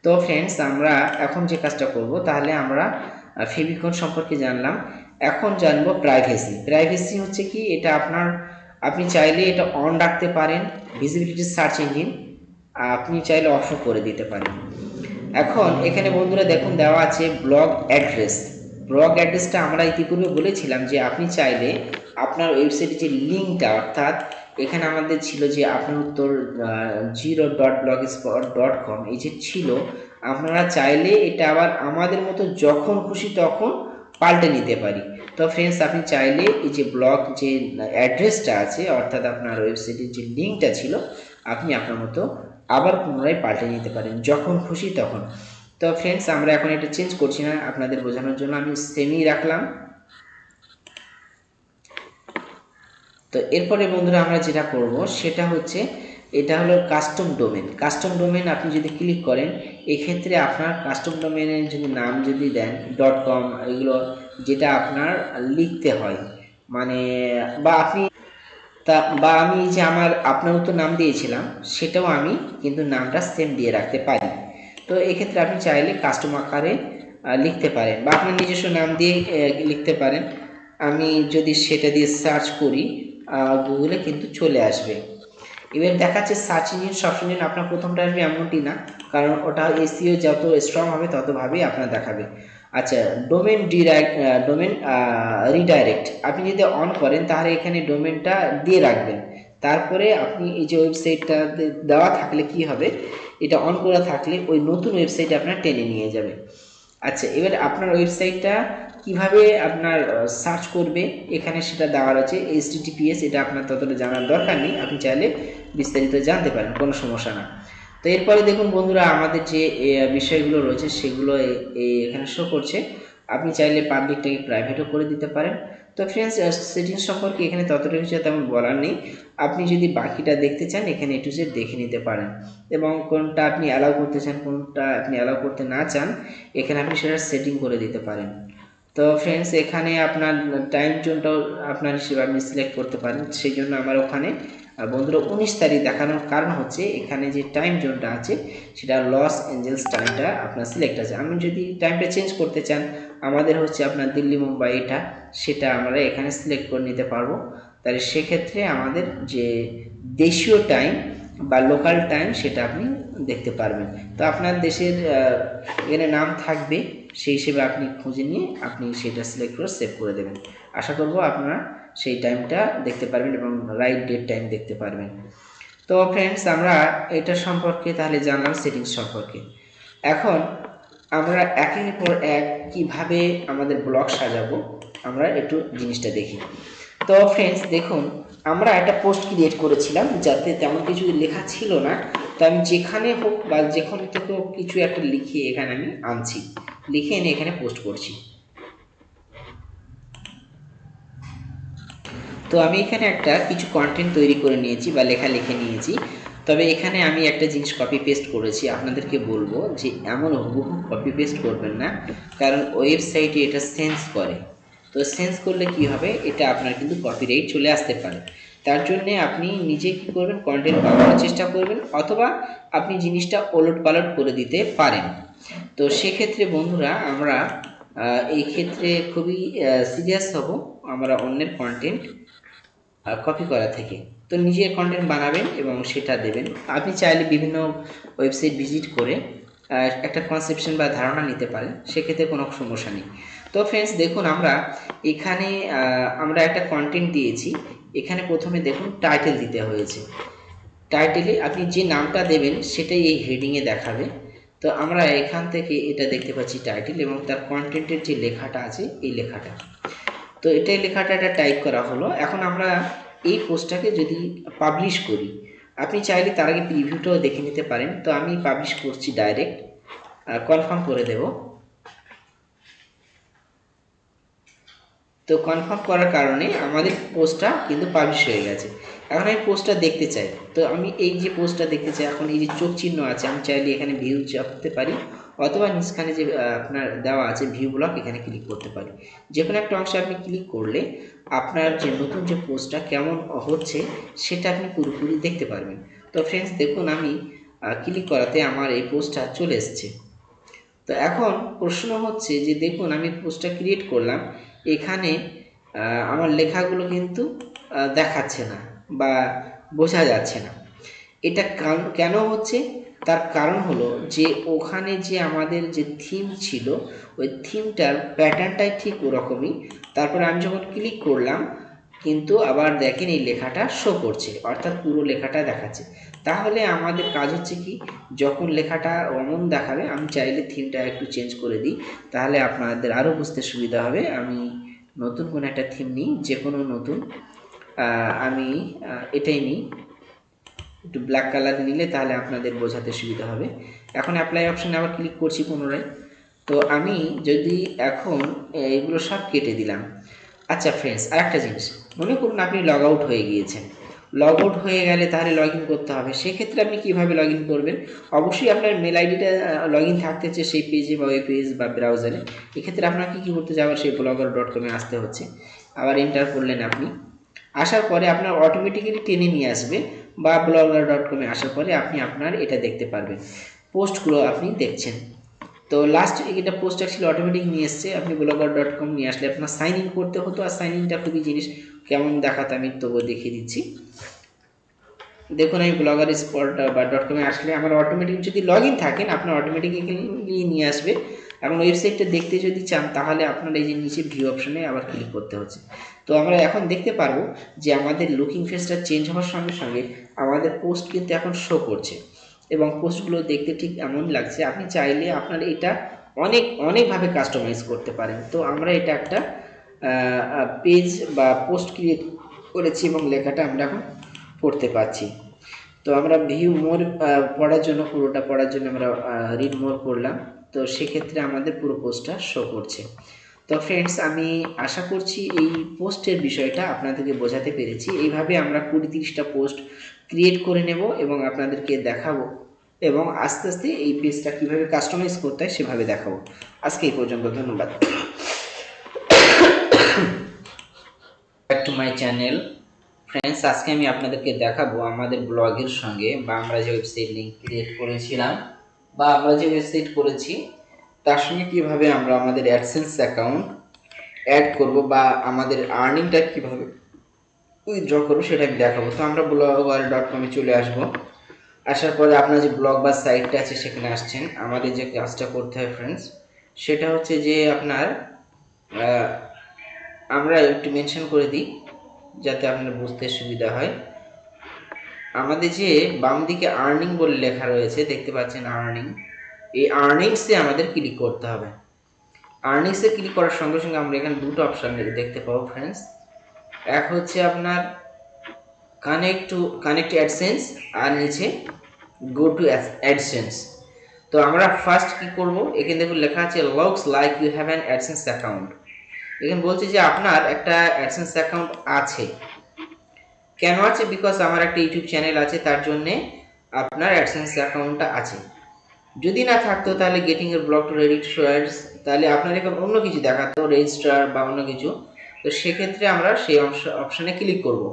তো ফ্রেন্ডস আমরা এখন যে কাজটা করব, তাহলে আমরা ফেভিকন সম্পর্কে জানলাম। এখন জানবো প্রাইভেসি। প্রাইভেসি হচ্ছে কি, এটা আপনি চাইলে এটা অন রাখতে পারেন, ভিজিবিলিটি সার্চ ইঞ্জিন আপনি চাইলে অফও করে দিতে পারেন। এখন এখানে বন্ধুরা দেখুন দেওয়া আছে ব্লগ অ্যাড্রেস। ব্লগ অ্যাড্রেসটা আমরা ইতিপূর্বে বলেছিলাম যে আপনি চাইলে আপনার ওয়েবসাইটে যে লিঙ্কটা, অর্থাৎ এখানে আমাদের ছিল যে আপনার উত্তর 0.blogspot.com এই যে ছিল, আপনারা চাইলে এটা আবার আমাদের মতো যখন খুশি তখন পাল্টে নিতে পারি। তো ফ্রেন্ডস আপনি চাইলে এই যে ব্লগ যে অ্যাড্রেসটা আছে, অর্থাৎ আপনার ওয়েবসাইটের যে লিঙ্কটা ছিল, আপনি আপনার মতো আবার পুনরায় পাল্টে নিতে পারেন যখন খুশি তখন। তো ফ্রেন্ডস আমরা এখন এটা চেঞ্জ করছি না, আপনাদের বোঝানোর জন্য আমি সেমই রাখলাম। তো এরপরে বন্ধুরা আমরা যেটা করব সেটা হচ্ছে, এটা হলো কাস্টম ডোমেন। কাস্টম ডোমেন আপনি যদি ক্লিক করেন, এক্ষেত্রে আপনার কাস্টম ডোমেনের যদি নাম যদি দেন .com, এগুলো যেটা আপনার লিখতে হয়, মানে বা আমি যে আপনারও তো নাম দিয়েছিলাম সেটাও আমি কিন্তু নামটা সেম দিয়ে রাখতে পারি। তো এক্ষেত্রে আপনি চাইলে কাস্টম আকারে লিখতে পারেন বা আপনার নিজস্ব নাম দিয়ে লিখতে পারেন। আমি যদি সেটা দিয়ে সার্চ করি গুগলে কিন্তু চলে আসবে। এবার দেখাচ্ছে সার্চ ইঞ্জিন সবসময় জন্য আপনার প্রথমটা আসবে এমনটি না, কারণ ওটা এসইও যত স্ট্রং হবে ততভাবেই আপনার দেখাবে। আচ্ছা, ডোমেন রিডাইরেক্ট আপনি যদি অন করেন তাহলে এখানে ডোমেনটা দিয়ে রাখবেন, তারপরে আপনি এই যে ওয়েবসাইটটা দেওয়া থাকলে কি হবে, এটা অন করা থাকলে ওই নতুন ওয়েবসাইটে আপনার টেনে নিয়ে যাবে। আচ্ছা, এবার আপনার ওয়েবসাইটটা কিভাবে আপনার সার্চ করবে এখানে সেটা দেওয়া রয়েছে HTTPS, এটা আপনার ততটা জানার দরকার নেই, আপনি চাইলে বিস্তারিত জানতে পারেন, কোনো সমস্যা না। তো এরপরে দেখুন বন্ধুরা, আমাদের যে বিষয়গুলো রয়েছে সেগুলো এখানে শো করছে। আপনি চাইলে পাবলিকটাকে প্রাইভেটও করে দিতে পারেন। তো ফ্রেন্ডস, সেটিংস সম্পর্কে এখানে ততটা কিছু তেমন বলার নেই। আপনি যদি বাকিটা দেখতে চান এখানে A to Z দেখে নিতে পারেন, এবং কোনটা আপনি অ্যালাউ করতে চান কোনটা আপনি অ্যালাউ করতে না চান এখানে আপনি সেটা সেটিং করে দিতে পারেন। তো ফ্রেন্ডস, এখানে আপনার টাইম জোনটাও আপনার হিসেবে আপনি সিলেক্ট করতে পারেন। সেই জন্য আমার ওখানে বন্ধুরা 19 তারিখ দেখানোর কারণ হচ্ছে এখানে যে টাইম জোনটা আছে সেটা লস অ্যাঞ্জেলস টাইমটা আপনার সিলেক্ট আছে। আমি যদি টাইমটা চেঞ্জ করতে চান, আমাদের হচ্ছে আপনার দিল্লি মুম্বাই এটা, সেটা আমরা এখানে সিলেক্ট করে নিতে পারবো। তাহলে সেক্ষেত্রে আমাদের যে দেশীয় টাইম বা লোকাল টাইম সেটা আপনি দেখতে পারবেন। তো আপনার দেশের এখানে নাম থাকবে, সেই হিসেবে আপনি খুঁজে নিয়ে আপনি সেটা সিলেক্ট করে সেভ করে দেবেন। আশা করব আপনারা সেই টাইমটা দেখতে পারবেন এবং রাইট ডেট টাইম দেখতে পারবেন। তো ফ্রেন্ডস, আমরা এটা সম্পর্কে তাহলে জানলাম সেটিংস সম্পর্কে। এখন আমরা একের পর এক কিভাবে আমাদের ব্লগ সাজাবো আমরা একটু জিনিসটা দেখি। তো ফ্রেন্ডস দেখুন, আমরা একটা পোস্ট ক্রিয়েট করেছিলাম যাতে তেমন কিছু লেখা ছিল না। তো আমি যেখানে হোক বা যেখান থেকে হোক কিছু একটা লিখে এখানে আমি আনছি, লিখে এনে এখানে পোস্ট করছি। তো আমি এখানে একটা কিছু কন্টেন্ট তৈরি করে নিয়েছি বা লেখা লিখে নিয়েছি। তবে এখানে আমি একটা জিনিস কপি পেস্ট করেছি, আপনাদেরকে বলবো যে এমন হুবহু কপি পেস্ট করবেন না, কারণ ওয়েবসাইটে এটা সেন্স করে। তো সেন্স করলে কি হবে, এটা আপনার কিন্তু কপিরাইট চলে আসতে পারে। তার জন্যে আপনি নিজে কী করবেন, কন্টেন্ট বানানোর চেষ্টা করবেন, অথবা আপনি জিনিসটা ওলট পালট করে দিতে পারেন। তো সেক্ষেত্রে বন্ধুরা আমরা এই ক্ষেত্রে খুবই সিরিয়াস হব আমরা অন্যের কন্টেন্ট কপি করা থেকে। তো নিজে কন্টেন্ট বানাবেন এবং সেটা দেবেন। আপনি চাইলে বিভিন্ন ওয়েবসাইট ভিজিট করে একটা কনসেপশন বা ধারণা নিতে পারেন, সেক্ষেত্রে কোনো সমস্যা নেই। তো ফ্রেন্ডস দেখুন, আমরা এখানে আমরা একটা কন্টেন্ট দিয়েছি। এখানে প্রথমে দেখুন টাইটেল দিতে হয়েছে। টাইটেলে আপনি যে নামটা দেবেন সেটাই এই হেডিংয়ে দেখাবে। তো আমরা এখান থেকে এটা দেখতে পাচ্ছি টাইটেল, এবং তার কন্টেন্টের যে লেখাটা আছে এই লেখাটা, তো এটাই লেখাটা এটা টাইপ করা হলো। এখন আমরা এই পোস্টটাকে যদি পাবলিশ করি, আপনি চাইলে তার আগে প্রিভিউটাও দেখে নিতে পারেন। তো আমি পাবলিশ করছি, ডাইরেক্ট কনফার্ম করে দেব। তো কনফার্ম করার কারণে আমাদের পোস্টটা কিন্তু পাবলিশ হয়ে গেছে। এখন আমি পোস্টটা দেখতে চাই, তো আমি এই যে পোস্টটা দেখতে চাই, এখন এই যে চোখ চিহ্ন আছে, আমি চাইলে এখানে ভিউ চাপতে পারি, অথবা নিচখানে যে আপনার দেওয়া আছে ভিউ ব্লক, এখানে ক্লিক করতে পারি। যে কোনো একটা অংশে আপনি ক্লিক করলে আপনার যে নতুন যে পোস্টটা কেমন হচ্ছে সেটা আপনি পুরোপুরি দেখতে পারবেন। তো ফ্রেন্ডস দেখুন, আমি ক্লিক করাতে আমার এই পোস্টটা চলে এসছে। তো এখন প্রশ্ন হচ্ছে যে দেখুন, আমি পোস্টটা ক্রিয়েট করলাম, এখানে আমার লেখাগুলো কিন্তু দেখাচ্ছে না বা বোঝা যাচ্ছে না। এটা কেন হচ্ছে, তার কারণ হলো যে ওখানে যে আমাদের যে থিম ছিল ওই থিমটার প্যাটার্নটাই ঠিক ওরকমই। তারপরে আমি যখন ক্লিক করলাম কিন্তু আবার দেখেন এই লেখাটা শো করছে, অর্থাৎ পুরো লেখাটা দেখাচ্ছে। তাহলে আমাদের কাজ হচ্ছে কি, যখন লেখাটা অমন দেখাবে আমি চাইলে থিমটা একটু চেঞ্জ করে দিই, তাহলে আপনাদের আরও বুঝতে সুবিধা হবে। আমি নতুন কোনো একটা থিম নিই, যে কোনো নতুন আমি এটাই নিই, একটু ব্ল্যাক কালার নিলে তাহলে আপনাদের বোঝাতে সুবিধা হবে। এখন অ্যাপ্লাই অপশানে আবার ক্লিক করছি পুনরায়। তো আমি যদি এখন এগুলো সব কেটে দিলাম। আচ্ছা ফ্রেন্ডস, আরেকটা জিনিস, মনে করুন আপনি লগ আউট হয়ে গিয়েছেন। লগ আউট হয়ে গেলে তাহলে লগ ইন করতে হবে। সেক্ষেত্রে আপনি কীভাবে লগ ইন করবেন, অবশ্যই আপনার মেল আইডিটা লগ ইন থাকতে হচ্ছে সেই পেজে বা ওয়েব পেজ বা ব্রাউজারে। এক্ষেত্রে আপনাকে কী করতে হবে, সেই blogger.com আসতে হচ্ছে, আবার এন্টার করলেন আপনি। আসার পরে আপনার অটোমেটিক্যালি টেনে নিয়ে আসবে, বা blogger.com আসার পরে আপনি আপনার এটা দেখতে পারবেন, পোস্টগুলো আপনি দেখছেন। তো লাস্ট এটা পোস্ট ছিল অটোমেটিক নিয়ে এসছে, আপনি blogger.com নিয়ে আসলে আপনার সাইন ইন করতে হতো, আর সাইন ইনটা খুবই জিনিস কেমন দেখাতে আমি তবুও দেখিয়ে দিচ্ছি। দেখুন আমি ব্লগার স্পট বা .com আসলে আমার অটোমেটিক যদি লগ ইন থাকেন আপনার অটোমেটিক্যালি নিয়ে আসবে। এখন ওয়েবসাইটটা দেখতে যদি চান তাহলে আপনার এই যে নিচে ভিউ অপশনে আবার ক্লিক করতে হচ্ছে। তো আমরা এখন দেখতে পারবো যে আমাদের লুকিং ফেসটা চেঞ্জ হওয়ার সঙ্গে সঙ্গে আমাদের পোস্ট কিন্তু এখন শো করছে এবং পোস্টগুলো দেখতে ঠিক এমন লাগছে। আপনি চাইলে আপনার এটা অনেকভাবে কাস্টমাইজ করতে পারেন। তো আমরা এটা একটা পেজ বা পোস্ট ক্রিয়েট করেছি এবং লেখাটা আমরা এখন পড়তে পাচ্ছি। তো আমরা ভিউ মোর পড়ার জন্য পুরোটা পড়ার জন্য আমরা রিড মোর করলাম। তো সেক্ষেত্রে আমাদের পুরো পোস্টটা শো করছে। তো ফ্রেন্ডস, আমি আশা করছি এই পোস্টের বিষয়টা আপনাদেরকে বোঝাতে পেরেছি। এইভাবে আমরা 20-30টা পোস্ট ক্রিয়েট করে নেব এবং আপনাদেরকে দেখাবো এবং আস্তে আস্তে এই পেজটা কীভাবে কাস্টমাইজ করতে হয় সেভাবে দেখাবো। আজকে এই পর্যন্ত, ধন্যবাদ। Back to my channel. Friends, আজকে আমি আপনাদেরকে দেখাবো আমাদের ব্লগের সঙ্গে বা আমরা যে ওয়েবসাইট লিঙ্ক ক্রিয়েট করেছিলাম বা আমরা যে ওয়েবসাইট করেছি তার সঙ্গে কিভাবে আমরা আমাদের অ্যাডসেন্স অ্যাকাউন্ট অ্যাড করব বা আমাদের আর্নিংটা কিভাবে উইথড্র করবো সেটা আমি দেখাবো। তো আমরা blogger.com-এ চলে আসব। আসার পরে আপনার যে ব্লগ বা সাইটটা আছে সেখানে আসছেন। আমাদের যে কাজটা করতে হয় ফ্রেন্ডস, সেটা হচ্ছে যে আপনার আমরা একটু মেনশন করে দিই যাতে আপনার বুঝতে সুবিধা হয়। আমাদের যে বাম দিকে আর্নিং বলে লেখা রয়েছে, দেখতে পাচ্ছেন আর্নিং, এই আর্নিংসে আমাদের ক্লিক করতে হবে। আর্নিংসে ক্লিক করার সঙ্গে সঙ্গে আমরা এখানে দুটো অপশান দেখতে পাবো ফ্রেন্ডস। এক হচ্ছে আপনার কানেক্ট অ্যাডসেন্স আর নিচে গো টু অ্যাডসেন্স। তো আমরা ফার্স্ট কি করব, এখানে দেখুন লেখা আছে looks like you have an AdSense account. এখানে বলছে যে আপনার একটা অ্যাডসেন্স অ্যাকাউন্ট আছে। কেন আছে? বিকজ আমার একটা ইউটিউব চ্যানেল আছে, তার জন্যে আপনার অ্যাডসেন্স অ্যাকাউন্টটা আছে। যদি না থাকতো তাহলে গেটিং এর blog to ready to ads, তাহলে আপনার এখন অন্য কিছু দেখাতো, রেজিস্টার বা অন্য কিছু। তো সেক্ষেত্রে আমরা সেই অপশানে ক্লিক করব।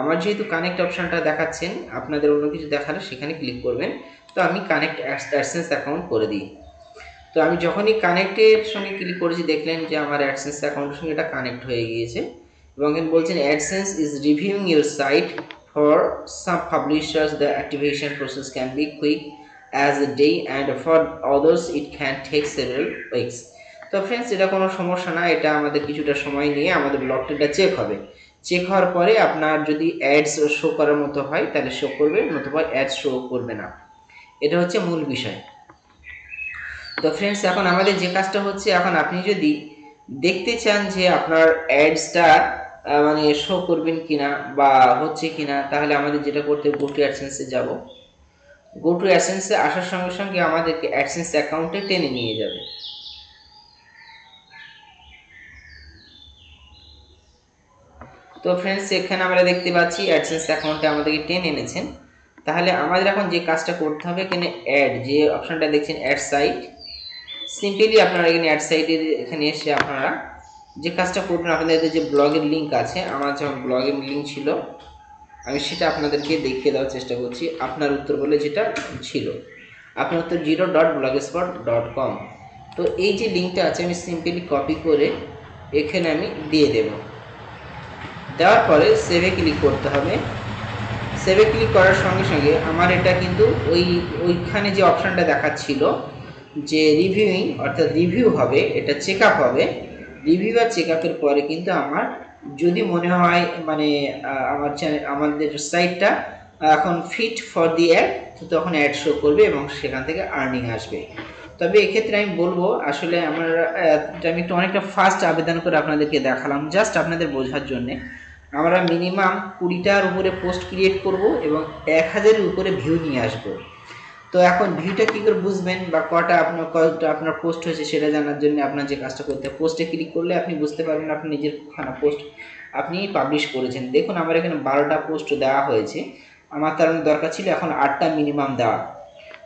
আমার যেহেতু কানেক্ট অপশানটা দেখাচ্ছেন, আপনাদের অন্য কিছু দেখালে সেখানে ক্লিক করবেন। তো আমি কানেক্ট অ্যাডসেন্স অ্যাকাউন্ট করে দিই। তো আমি যখনই কানেক্টের সঙ্গে ক্লিক করেছি দেখলেন যে আমার অ্যাডসেন্স অ্যাকাউন্টের সঙ্গে এটা কানেক্ট হয়ে গিয়েছে এবং এখানে বলছেন AdSense is reviewing your site for some publishers the activation process can be quick as a day and for others it can take several weeks. তো ফ্রেন্ডস, এটা কোনো সমস্যা না, এটা আমাদের কিছুটা সময় নিয়ে আমাদের ব্লগটা চেক হবে। চেক হওয়ার পরে আপনার যদি অ্যাডস শো করার মতো হয় তাহলে শো করবে, নতুবা অ্যাডস শো করবে না। এটা হচ্ছে মূল বিষয়। তো ফ্রেন্ডস, এখন আমাদের যে কাজটা হচ্ছে, এখন আপনি যদি দেখতে চান যে আপনার অ্যাডসটা মানে শো করবেন কিনা বা হচ্ছে কিনা, তাহলে আমাদের যেটা করতে গো টু অ্যাডসেন্সে যাব। গো টু অ্যাডসেন্সে আসার সঙ্গে সঙ্গে আমাদেরকে অ্যাডসেন্স অ্যাকাউন্টে টেনে নিয়ে যাবে। তো ফ্রেন্ডস, এখানে আমরা দেখতে পাচ্ছি অ্যাডসেন্স অ্যাকাউন্টে আমাদেরকে টেনে এনেছেন। তাহলে আমাদের এখন যে কাজটা করতে হবে, এখানে অ্যাড যে অপশনটা দেখছেন অ্যাড সাইট, সিম্পলি আপনারা এখানে অ্যাড সাইটের এখানে এসে আপনারা যে কাজটা করবেন, আপনাদের যে ব্লগের লিঙ্ক আছে, আমার যেমন ব্লগের লিঙ্ক ছিল আমি সেটা আপনাদেরকে দেখিয়ে দেওয়ার চেষ্টা করছি। আপনার উত্তর বলে যেটা ছিল, আপনার উত্তর 0.blogspot.com। তো এই যে লিঙ্কটা আছে আমি সিম্পলি কপি করে এখানে আমি দিয়ে দেব। দেওয়ার পরে সেভে ক্লিক করতে হবে। সেভে ক্লিক করার সঙ্গে সঙ্গে আমার এটা কিন্তু ওইখানে যে অপশানটা দেখাচ্ছিল যে রিভিউইং, অর্থাৎ রিভিউ হবে, এটা চেক আপ হবে। রিভিউ আর চেক আপের পরে কিন্তু আমার যদি মনে হয় মানে আমার চ্যানেল আমাদের সাইটটা এখন ফিট ফর দি অ্যাড, তো তখন অ্যাড শো করবে এবং সেখান থেকে আর্নিং আসবে। তবে এক্ষেত্রে আমি বলবো আসলে আমি একটু অনেকটা ফাস্ট আবেদন করে আপনাদেরকে দেখালাম, জাস্ট আপনাদের বোঝার জন্যে। আমরা মিনিমাম 20টার উপরে পোস্ট ক্রিয়েট করব এবং 1000-এর উপরে ভিউ নিয়ে আসব। তো এখন ভিউটা কী করে বুঝবেন বা কটা আপনার পোস্ট হয়েছে সেটা জানার জন্য আপনার যে কাজটা করতে হবে, পোস্টে ক্লিক করলে আপনি বুঝতে পারবেন আপনি নিজের খানা পোস্ট আপনি পাবলিশ করেছেন। দেখুন আমার এখানে 12টা পোস্ট দেওয়া হয়েছে, আমার তার দরকার ছিল এখন 8টা মিনিমাম দেওয়া।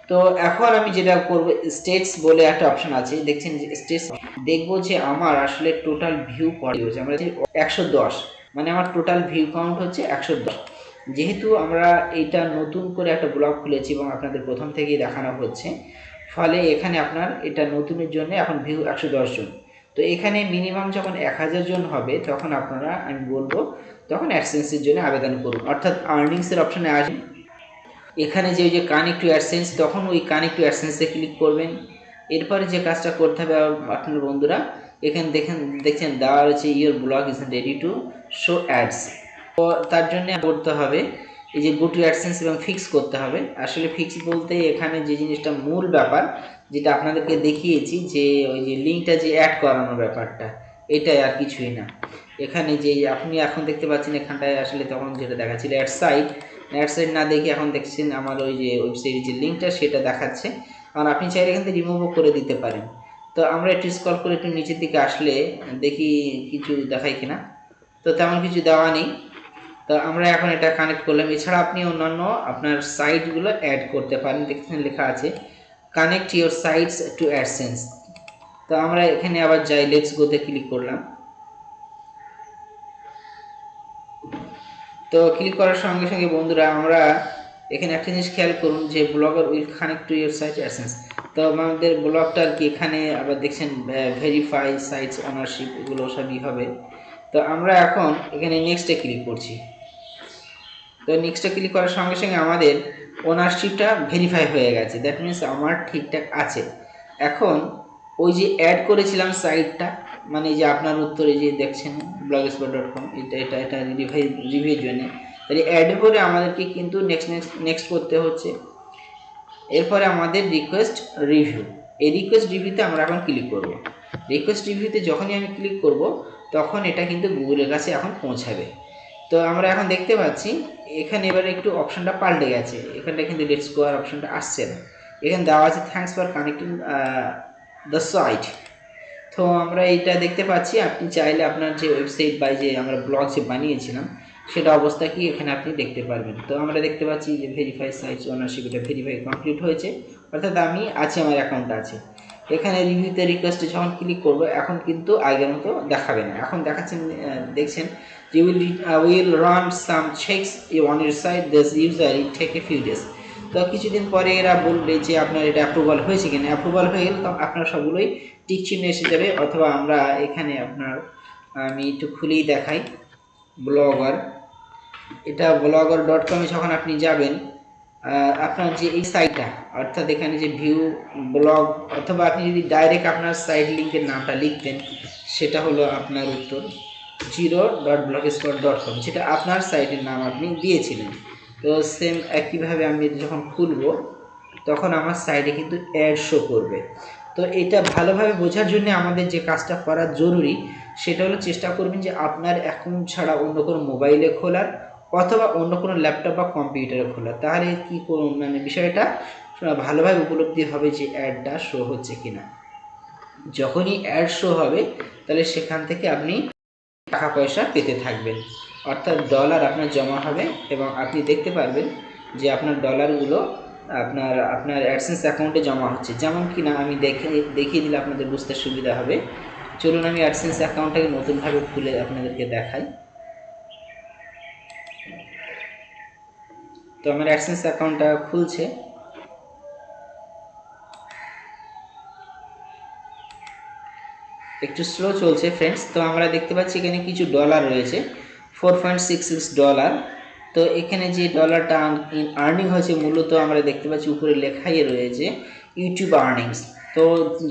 তো এখন আমি যেটা করব, স্টেটস বলে একটা অপশন আছে, দেখছেন স্টেটস, দেখবো যে আমার আসলে টোটাল ভিউ পড়ে হচ্ছে আমরা 110, মানে আমার টোটাল ভিউ কাউন্ট হচ্ছে 110। যেহেতু আমরা এটা নতুন করে একটা ব্লগ খুলেছি এবং আপনাদের প্রথম থেকেই দেখানো হচ্ছে, ফলে এখানে আপনার এটা নতুনের জন্য এখন ভিউ 110 জন। তো এখানে মিনিমাম যখন 1000 জন হবে তখন আপনারা, আমি বলবো তখন অ্যাডসেন্সের জন্য আবেদন করুন, অর্থাৎ আর্নিংসের অপশানে আসেন। এখানে যে কানেক্ট টু অ্যাডসেন্স, তখন ওই কানেক্ট টু অ্যাডসেন্সে ক্লিক করবেন। এরপরে যে কাজটা করতে হবে আপনার বন্ধুরা, এখানে দেখছেন দেওয়া রয়েছে your blog is ready to show ads. তো তার জন্য করতে হবে এই যে গো টু অ্যাডসেন্স এবং ফিক্স করতে হবে। আসলে ফিক্স বলতে এখানে যে জিনিসটা মূল ব্যাপার, যেটা আপনাদেরকে দেখিয়েছি, যে ওই যে লিঙ্কটা যে অ্যাড করানোর ব্যাপারটা, এটাই আর কিছুই না। এখানে যে আপনি এখন দেখতে পাচ্ছেন এখানটায় আসলে তখন যেটা দেখাচ্ছিল অ্যাড সাইট না দেখে এখন দেখছেন আমার ওই যে ওয়েবসাইটের যে লিঙ্কটা সেটা দেখাচ্ছে। কারণ আপনি চাইলে এখান থেকে রিমুভও করে দিতে পারেন। তো আমরা একটু স্ক্রল করে একটু নিচের দিকে আসলে দেখি কিছু দেখায় কিনা। তো তেমন কিছু দেওয়া নেই। তো আমরা এখন এটা কানেক্ট করলাম। এছাড়া আপনি অন্যান্য আপনার সাইটগুলো অ্যাড করতে পারেন। দেখছেন লেখা আছে connect your sites to AdSense. তো আমরা এখানে আবার যাই, লেটস গোতে ক্লিক করলাম। তো ক্লিক করার সঙ্গে সঙ্গে বন্ধুরা আমরা এখানে একটা জিনিস খেয়াল করুন যে blogger will connect to your site AdSense. তো আমাদের ব্লগটা আর কি এখানে আবার দেখছেন ভেরিফাই সাইটস ওনারশিপ, এগুলো সবই হবে। তো আমরা এখন এখানে নেক্সটে ক্লিক করছি। তো নেক্সটে ক্লিক করার সঙ্গে সঙ্গে আমাদের ওনারশিপটা ভেরিফাই হয়ে গেছে, দ্যাট মিনস আমার ঠিকঠাক আছে। এখন ওই যে অ্যাড করেছিলাম সাইটটা, মানে যে আপনার উত্তরে যে দেখছেন blogspot.com, এটা রিভিউর জন্য, তাহলে অ্যাড করে আমাদেরকে কিন্তু নেক্সট করতে হচ্ছে। এরপরে আমাদের রিকোয়েস্ট রিভিউ, এই রিকোয়েস্ট রিভিউতে আমরা এখন ক্লিক করব। রিকোয়েস্ট রিভিউতে যখনই আমি ক্লিক করব তখন এটা কিন্তু গুগলের কাছে এখন পৌঁছাবে। তো আমরা এখন দেখতে পাচ্ছি এখানে এবারে একটু অপশানটা পাল্টে গেছে, এখানটা কিন্তু লেটস গো আর অপশানটা আসছে না। এখানে দেওয়া আছে thanks for connecting the site. তো আমরা এইটা দেখতে পাচ্ছি, আপনি চাইলে আপনার যে ওয়েবসাইট বা যে আমরা ব্লগ যে বানিয়েছিলাম সেটা অবস্থা কি এখানে আপনি দেখতে পারবেন। তো আমরা দেখতে পাচ্ছি যে ভেরিফাই সাইটস ওনারশিপ, এটা ভেরিফাই কমপ্লিট হয়েছে, অর্থাৎ আমি আছি, আমার অ্যাকাউন্ট আছে। এখানে রিভিউতে রিকোয়েস্টে যখন ক্লিক করব এখন কিন্তু আগের মতো দেখাবে না, এখন দেখাচ্ছেন দেখছেন যে will run some checks on your site this user it take a few days. তো কিছুদিন পরে এরা বলবে যে আপনার এটা অ্যাপ্রুভাল হয়েছে কিনা। অ্যাপ্রুভাল হয়ে গেলে তো আপনার সবগুলোই টিক চিহ্ন এসে যাবে। অথবা আমরা এখানে আপনার আমি একটু খুলেই দেখাই ব্লগার, এটা blogger.com-এ যখন আপনি যাবেন আপনার যে এই সাইটটা, অর্থাৎ এখানে যে ভিউ ব্লগ, অথবা আপনি যদি ডাইরেক্ট আপনার সাইট লিঙ্কের নামটা লিখতেন, সেটা হলো আপনার উত্তর 0.blogspot.com, যেটা আপনার সাইটের নাম আপনি দিয়েছিলেন। তো সেম একইভাবে আমি যখন খুলব তখন আমার সাইটে কিন্তু অ্যাড শো করবে। তো এটা ভালোভাবে বোঝার জন্য আমাদের যে কাজটা করা জরুরি সেটা হলো চেষ্টা করবেন যে আপনার অ্যাকাউন্ট ছাড়া অন্য কোনো মোবাইলে খোলার, অথবা অন্য কোনো ল্যাপটপ বা কম্পিউটারে খোলা। তাহলে কি মানে বিষয়টা ভালোভাবে উপলব্ধি হবে যে অ্যাডটা শো হচ্ছে কিনা। যখনই অ্যাড শো হবে তাহলে সেখান থেকে আপনি টাকা পয়সা পেতে থাকবেন, অর্থাৎ ডলার আপনার জমা হবে এবং আপনি দেখতে পারবেন যে আপনার ডলারগুলো আপনার অ্যাডসেন্স অ্যাকাউন্টে জমা হচ্ছে। যেমন কি না আমি দেখিয়ে দিলে আপনাদের বুঝতে সুবিধা হবে। চলুন আমি অ্যাডসেন্স অ্যাকাউন্টটাকে নতুনভাবে খুলে আপনাদেরকে দেখাই। তো আমার অ্যাডসেন্স অ্যাকাউন্টটা খুলছে। একটু স্লো চলছে ফ্রেন্ডস। তো আমরা দেখতে পাচ্ছি এখানে কিছু ডলার রয়েছে, 4.66 ডলার। তো এখানে যে ডলারটা আর্নিং হয়েছে মূলত আমরা দেখতে পাচ্ছি উপরে লেখাই রয়েছে ইউটিউব আর্নিংস। তো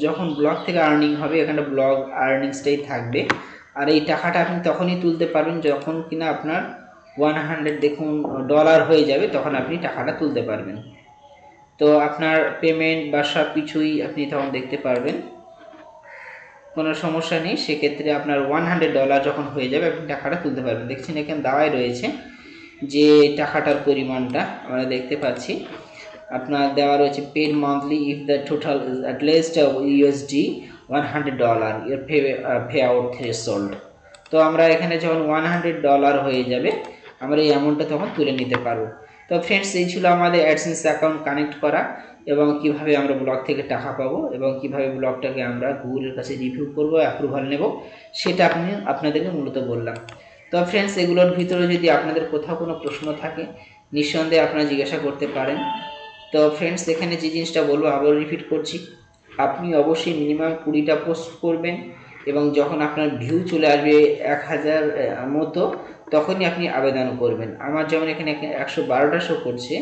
যখন ব্লগ থেকে আর্নিং হবে এখানে ব্লগ আর্নিংসটাই থাকবে। আর এই টাকাটা আপনি তখনই তুলতে পারবেন যখন কিনা আপনার 100 দেখুন ডলার হয়ে যাবে, তখন আপনি টাকাটা তুলতে পারবেন। তো আপনার পেমেন্ট বা সব কিছুই আপনি তখন দেখতে পারবেন, কোনো সমস্যা নেই। সেক্ষেত্রে আপনার 100 ডলার যখন হয়ে যাবে আপনি টাকাটা তুলতে পারবেন। দেখছেন এখানে দেওয়াই রয়েছে যে টাকাটার পরিমাণটা আমরা দেখতে পাচ্ছি আপনার দেওয়া রয়েছে paid monthly if the total is at least USD $100 your payout threshold. তো আমরা এখানে যখন 100 ডলার হয়ে যাবে আমরা এই অ্যামাউন্টটা তখন তুলে নিতে পারবো। তো ফ্রেন্ডস এই ছিল আমাদের অ্যাডসেন্স অ্যাকাউন্ট কানেক্ট করা এবং কিভাবে আমরা ব্লগ থেকে টাকা পাবো এবং কিভাবে ব্লগটাকে আমরা গুগলের কাছে রিভিউ করব, অ্যাপ্রুভাল নেব, সেটা আপনাদেরকে মূলত বললাম। তো ফ্রেন্ডস এগুলোর ভিতরে যদি আপনাদের কোথাও কোনো প্রশ্ন থাকে নিঃসন্দেহে আপনারা জিজ্ঞাসা করতে পারেন। তো ফ্রেন্ডস এখানে যে জিনিসটা বলবো আবার রিপিট করছি, আপনি অবশ্যই মিনিমাম 20টা পোস্ট করবেন এবং যখন আপনার ভিউ চলে আসবে 1000 মতো তখনই আপনি আবেদন করবেন। আমার যেমন এখানে 112টা শো করছে,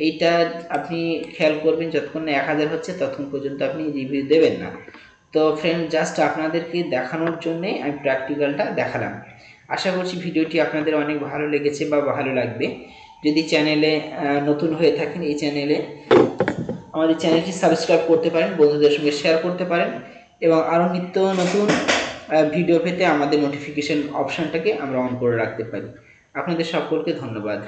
এইটা আপনি খেয়াল করবেন, যতক্ষণ না 1000 হচ্ছে ততক্ষণ পর্যন্ত আপনি রিভিউ দেবেন না। তো ফ্রেন্ড, জাস্ট আপনাদেরকে দেখানোর জন্যে আমি প্র্যাকটিক্যালটা দেখালাম। আশা করছি ভিডিওটি আপনাদের অনেক ভালো লেগেছে বা ভালো লাগবে। যদি চ্যানেলে নতুন হয়ে থাকেন, এই চ্যানেলে আমাদের চ্যানেলটি সাবস্ক্রাইব করতে পারেন, বন্ধুদের সঙ্গে শেয়ার করতে পারেন, এবং আরও নিত্য নতুন ভিডিও পেতে আমাদের নোটিফিকেশন অপশানটাকে আমরা অন করে রাখতে পারি। আপনাদের সকলকে ধন্যবাদ।